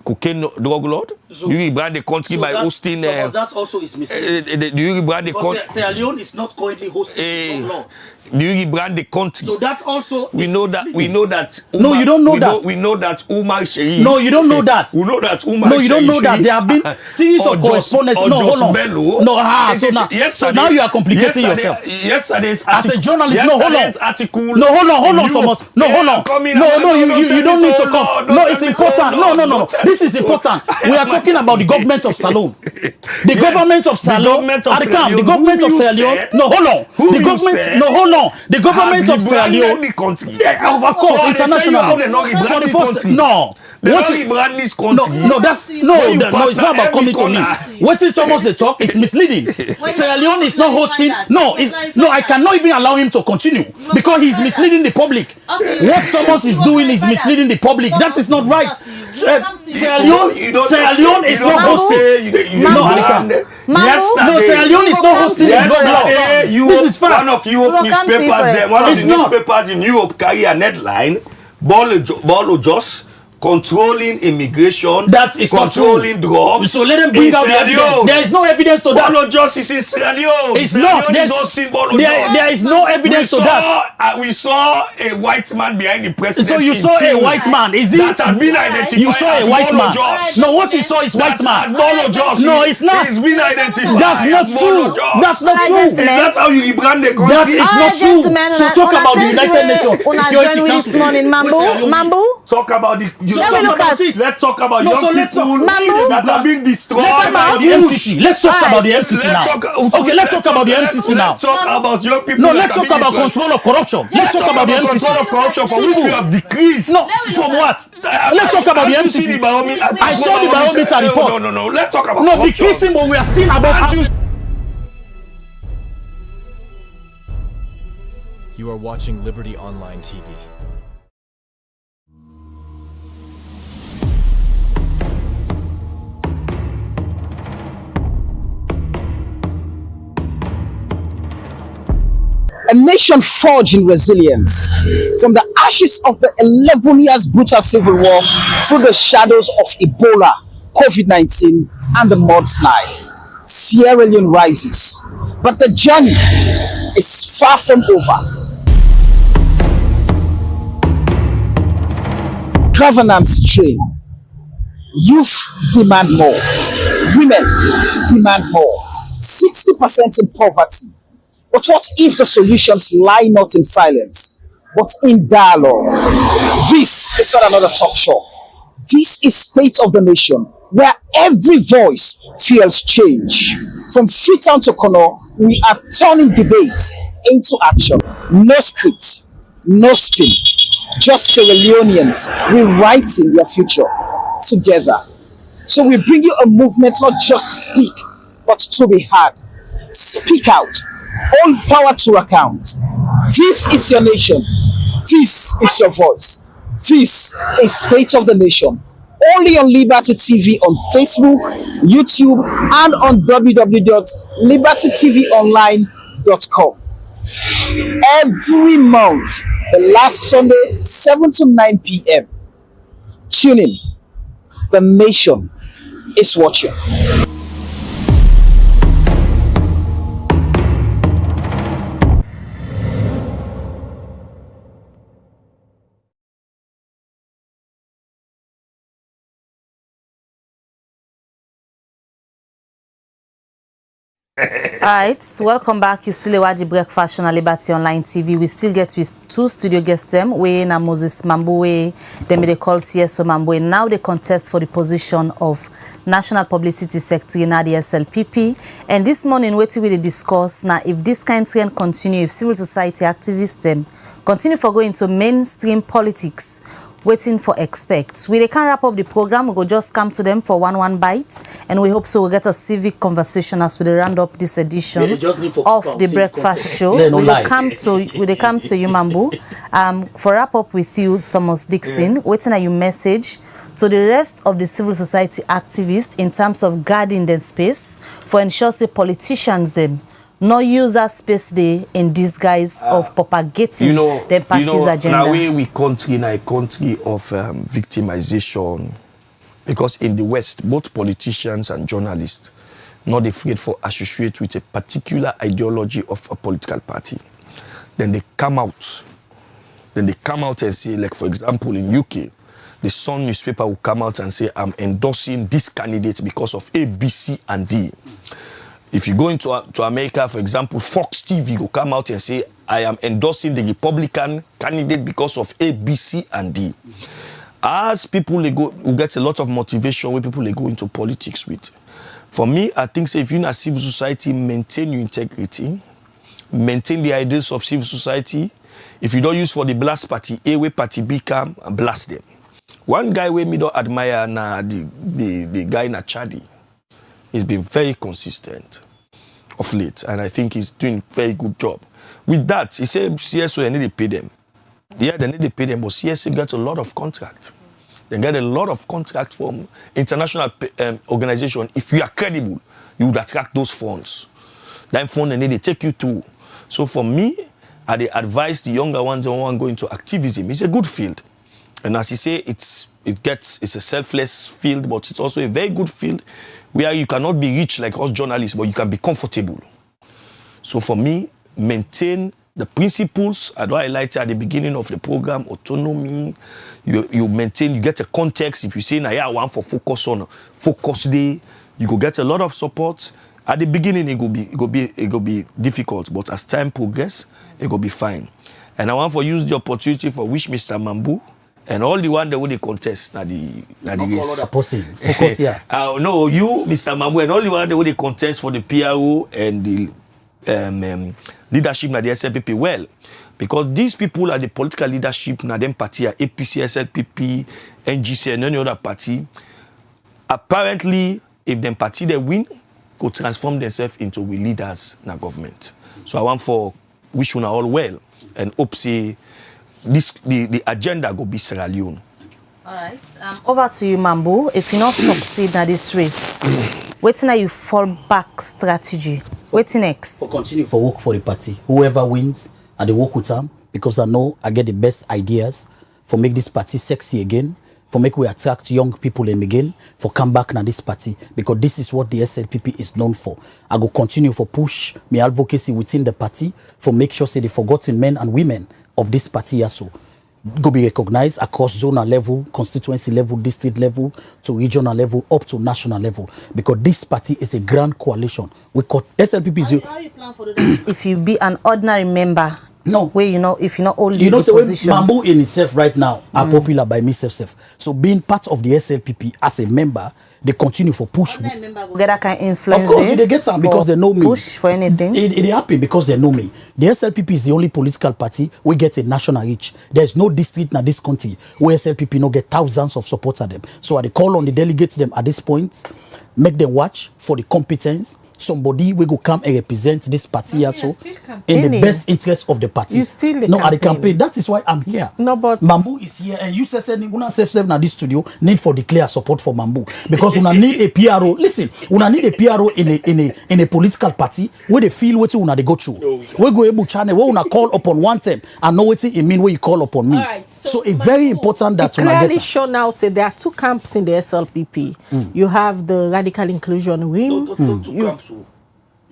cocaine drug lord? So, you rebrand the country by hosting... So that also is misleading. Do you rebrand the country? Sierra Leone is not currently hosting drug lord. Do you rebrand the country? So that's also... We know that... Umar, no, you don't know that. We know that Umar Sharif... No, you don't know that. We know that Umar No, you don't know that. There have been series of correspondence. No, hold on. Bello, so now you are complicating yourself. Yesterday's as a journalist, no, hold on. Article... No, hold on, Thomas. No, hold on. No, you don't need to come. No, it's important. No. This is important. We are talking about the government of Salone. The government of Salone. The government of Sierra Leone. No, hold on. The government. No, hold on. The government of Sierra Leone. Of course, internationally. For the first. No. What rebrand this country? No, it's not about coming to me. What Thomas they talk is misleading. Sierra Leone is not hosting. No, I cannot even allow him to continue because he's misleading the public. What Thomas is doing is misleading the public. That is not right. Sierra Leone is not hosting. No, Sierra Leone is not hosting. This is fact. One of Europe newspapers, one of the newspapers in Europe carry an headline: Bolo Jos controlling immigration, that is controlling drugs. So let them bring out the evidence. There is no evidence to that. Bolo Justice in Sierra Leone. It's not. There is no evidence to that. We saw a white man behind the president. So you saw a white man. Is it? That has been identified. You saw a white man. No, what you saw is white man. No, it's not. It's been identified. That's not true. That's not true. Is that how you rebrand the country? That is not true. So talk about the United Nations Security Council. Mambu. Talk about the. Let's talk about young people that are being destroyed by the MCC. Let's talk about the MCC now. Okay, let's talk about the MCC now. Let's talk about young people. No, let's talk about control of corruption. Let's talk about the MCC. Control of corruption for which we have decreased. No, from what? Let's talk about the MCC. I saw the barometer report. No. Let's talk about corruption. No, decreasing, but we are still above. You are watching Liberty Online TV. A nation forged in resilience from the ashes of the 11 years brutal civil war through the shadows of Ebola, COVID-19, and the mudslide. Sierra Leone rises, but the journey is far from over. Governance strain. Youth demand more. Women demand more. 60% in poverty. But what if the solutions lie not in silence, but in dialogue? This is not another talk show. This is State of the Nation, where every voice feels change. From Freetown to Kono, we are turning debates into action. No script, no spin, just Sierra Leoneans rewriting their future together. So we bring you a movement not just to speak, but to be heard. Speak out. Hold power to account. This is your nation. This is your voice. This is State of the Nation. Only on Liberty TV on Facebook, YouTube, and on www.libertytvonline.com. Every month, the last Sunday, 7 to 9 p.m. Tune in. The nation is watching. Alright, welcome back. You still watch the Breakfast on Liberty Online TV. We still get with two studio guests them. We na Moses Mambu, then they call CSO Mambu. Now they contest for the position of National Publicity Secretary in the SLPP. And this morning, what we discuss now, if this kind of trend continue, if civil society activists them continue for going to mainstream politics, waiting for experts. We can wrap up the program. We will just come to them for one bite, and we hope so we'll get a civic conversation as we round up this edition of the Breakfast Show. We will come to you, Mambu. For wrap up with you, Thomas Dixon, waiting at your message to the rest of the civil society activists in terms of guarding their space for ensure say politicians them no use that space there in disguise of propagating their party's agenda. Now we country in a country of victimization, because in the West, both politicians and journalists not afraid for associate with a particular ideology of a political party. Then they come out and say, like for example in UK, the Sun newspaper will come out and say, I'm endorsing this candidate because of A, B, C, and D. If you go into America, for example, Fox TV will come out and say, I am endorsing the Republican candidate because of A, B, C, and D. As people they go, we get a lot of motivation when people they go into politics with. For me, I think if you're in a civil society, maintain your integrity, maintain the ideals of civil society. If you don't use for the blast party A, where party B come and blast them. One guy we me don't admire na the guy na Chadi. He's been very consistent of late, and I think he's doing a very good job. With that, he said CSO, they need to pay them. Yeah, they need to pay them, but CSO got a lot of contracts. They get a lot of contracts from international organizations. If you are credible, you would attract those funds. That fund, they need to take you to. So for me, I advise the younger ones who want to go into activism. It's a good field. And as you say, it's a selfless field, but it's also a very good field where you cannot be rich like us journalists, but you can be comfortable. So for me, maintain the principles I highlighted at the beginning of the program, autonomy, you maintain, you get a context. If you say, I want for focus day, you go get a lot of support. At the beginning, it will be difficult, but as time progresses, it will be fine. And I want to use the opportunity for wish Mr. Mambu and all the one that will contest na the race. Focus here. No, you, Mr. Mambu, and all the one that will contest for the PRO and the leadership na the SLPP. Well, because these people are the political leadership na them party, APC, SLPP, NGC, and any other party. Apparently, if them party they win, could transform themselves into we leaders in the government. So I want for wish you all well and hope say the agenda go be Sierra Leone. All right. Over to you, Mambu. If you not succeed in this race, what's now your fallback strategy? What's next? For continue for work for the party. Whoever wins, I they work with them because I know I get the best ideas for make this party sexy again, for make we attract young people in again, for come back na this party, because this is what the SLPP is known for. I go continue for push my advocacy within the party for make sure say the forgotten men and women of this party also go be recognized across zonal level, constituency level, district level, to regional level, up to national level, because this party is a grand coalition. We call SLPP. How you plan for that? If you be an ordinary member, no, where if you not only the so position. Mambu in itself right now are popular by myself. So being part of the SLPP as a member, they continue for push. Get that kind of influence. Of course, they get some because they know me. Push for anything. It happen because they know me. The SLPP is the only political party we get a national reach. There's no district in this country where SLPP no get thousands of supporters them. So I call on the delegates them at this point, make them watch for the competence. Somebody will go come and represent this party also in the best interest of the party. You still at the campaign. That is why I'm here. No, but Mambu is here, and you say una self na this studio need for declare support for Mambu because una need a PRO. Listen, una need a PRO in a political party where they feel what una they go through. We go able channel where una call upon one time and know what it mean when you call upon me. Right, so it's very important that una get. Clearly show now say there are two camps in the SLPP. You have the radical inclusion wing. Two camps.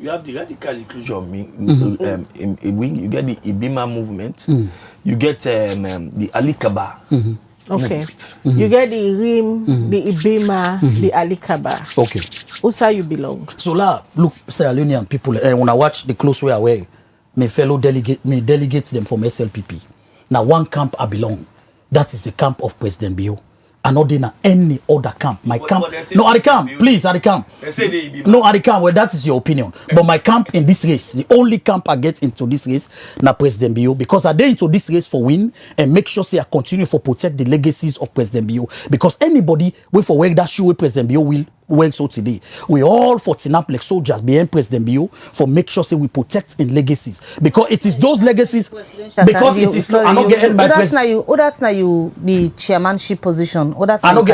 You have the radical inclusion wing, you get the Ibima movement, you get the Ali Kaba Okay. You get the Rim, the Ibima, the Alikaba. Okay. Who's you belong? So look, Sierra Leonean people, when I watch the close way away, my fellow delegates them from SLPP. Now one camp I belong. That is the camp of President Bio. And not in any other camp. My camp. No, at the camp. Please, at the camp. No, at the camp. Well, that is your opinion. But my camp in this race, the only camp I get into this race, na President Bio. Because I did into this race for win and make sure say I continue for protect the legacies of President Bio. Because anybody will for work that shoe with President Bio will work so today. We all for tinap like soldiers behind President Bio for make sure say we protect in legacies. Because it is those legacies. Because it is. I not getting my president. That's now you the chairmanship position. I don't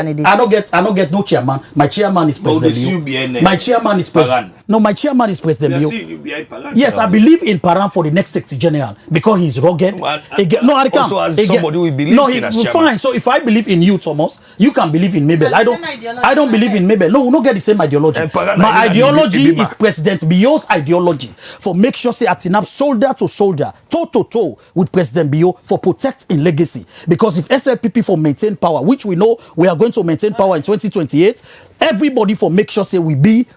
get no chairman. My chairman is President Bio. My chairman is President. No, my chairman is President Bio. Yes, I believe in Paran for the next Secretary General because he's rugged. No, I can't. Also, as somebody who believes no, in as fine. chairman. So if I believe in you, Thomas, you can believe in Mabel. I don't believe in Mabel. No, we don't get the same ideology. My ideology is President Bio's ideology for make sure say Atinap shoulder to shoulder, toe to toe with President Bio for protect in legacy. Because if SLPP for maintain power, which we know we are going to maintain power in 2028, everybody for make sure say we be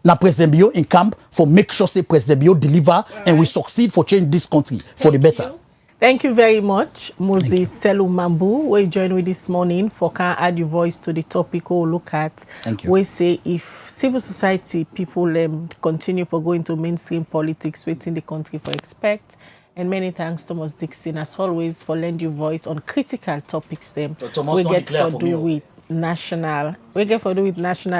na President Bio in camp for make sure say President Bio deliver and we succeed for change this country for the better. Thank you very much, Moses Sellu Mambu. We join with this morning for can add your voice to the topic we'll look at. Thank you. We say if civil society people continue for going to mainstream politics within the country for expect. And many thanks, Thomas Dixon, as always, for lending your voice on critical topics. We get to do with national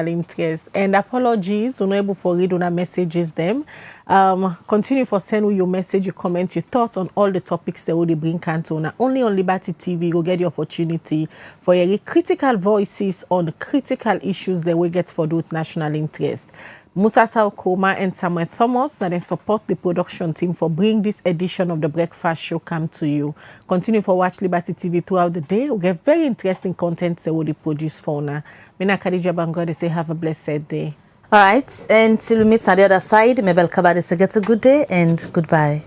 interest. And apologies, unable for read on our messages them. Continue for send your message, your comments, your thoughts on all the topics that will bring Cantona. Only on Liberty TV, you'll get the opportunity for your critical voices on critical issues that we get for those national interest. Musa Saukoma and Samuel Thomas that they support the production team for bringing this edition of the Breakfast Show come to you. Continue for watch Liberty TV throughout the day. We'll get very interesting content that will produce for now. Mina Khadija Bango, they say have a blessed day. All right, and till we meet on the other side, Mabel Kabade say get a good day and goodbye.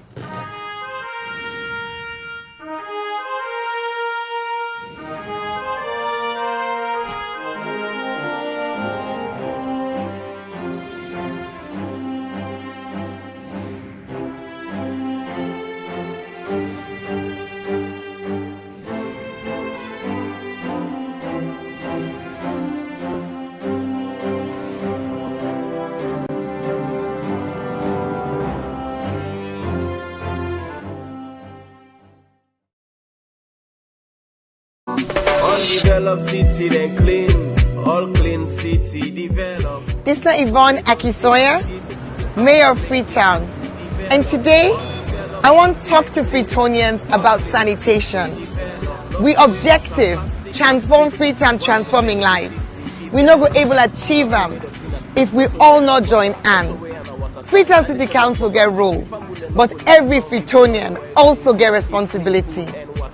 Undeveloped city, then clean. All clean city, develop. This is Yvonne Akisoya, Mayor of Freetown. And today, I want to talk to Freetonians about sanitation. We objective, transform Freetown, transforming lives. We not go able to achieve them if we all not join hands. Freetown City Council get role, but every Freetonian also get responsibility.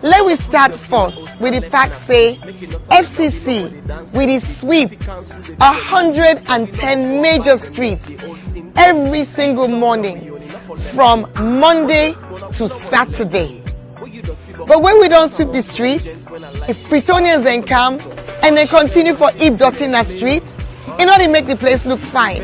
Let me start first with the fact say FCC with the sweep 110 major streets every single morning from Monday to Saturday. But when we don't sweep the streets, if Freetonians then come and they continue for heap dirty in the street, in order to make the place look fine.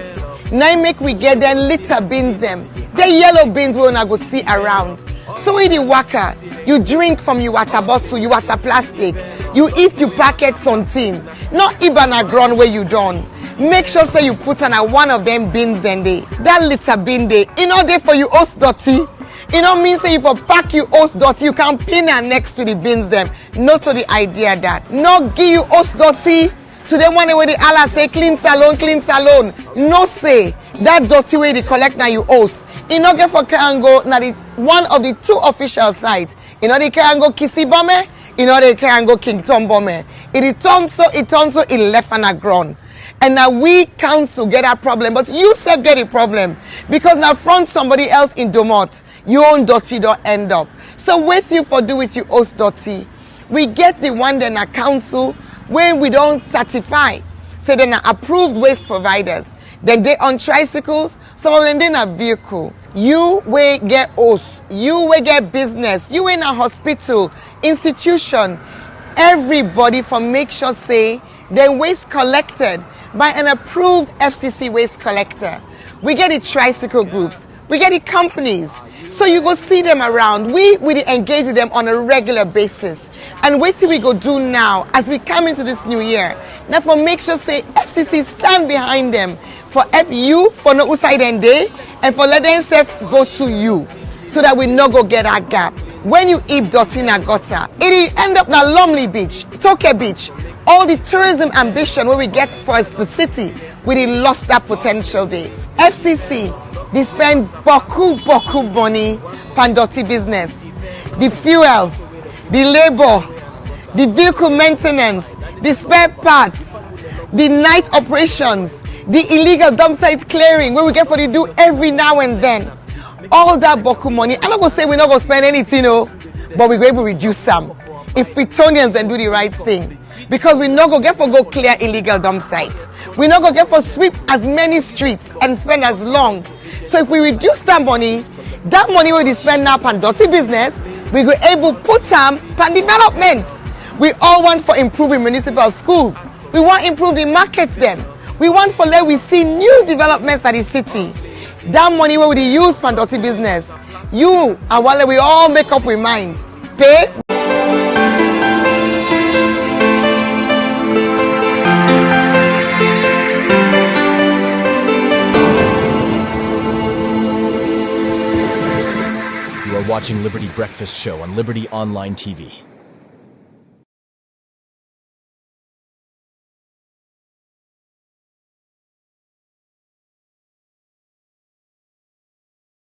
Now make we get them litter bins them. The yellow bins we wanna go see around. So in the waka, you drink from your water bottle, your water plastic, you eat your packets on tin. Not even a ground where you done. Make sure say you put on one of them bins then they. That litter bin they. In order for you host dirty. You know mean say if you pack you host dirty, you can pin her next to the bins them. Not to the idea that. Not give you host dirty. To them one way the Allah say clean salon, clean salon. No say that dirty way they collect now you host. In order for Karango, now the one of the two official sites. In order Karango Kisi Bome, in order Karango King Tom Bome. It turns so it left on the ground. And now we council get a problem, but you said get a problem. Because now front somebody else in Domot, your own dirty don't end up. So wait you for do with you host dirty. We get the one then a council where we don't certify. So then approved waste providers. Then they on tricycles, some of them they a vehicle. You will get host, you will get business, you in a hospital, institution. everybody for make sure say the waste collected by an approved FCC waste collector. We get the tricycle groups, we get the companies, so you go see them around. We engage with them on a regular basis. And wait till we go do now as we come into this new year. Now for make sure say FCC stand behind them for you for no side and day and for let them self go to you so that we no go get that gap. When you eat dirty in a gutter, it end up na Lumley Beach, Toke Beach. All the tourism ambition where we get for the city, we lost that potential there. FCC, they spend boku money pan dirty business. The fuel, the labor, the vehicle maintenance, the spare parts, the night operations, the illegal dump site clearing where we get for the do every now and then. All that boku money, I'm not going to say we're not going to spend anything, but we're going to reduce some. If Fritonians then do the right thing. Because we're not going to get for go clear illegal dump sites. We're not going to get for sweep as many streets and spend as long. So if we reduce that money we spend now on dirty business, we go able to put some on development. We all want for improving municipal schools. We want improving markets them. We want for let we see new developments at the city. That money where we use for dirty business, you and while we all make up with mind, pay. You are watching Liberty Breakfast Show on Liberty Online TV.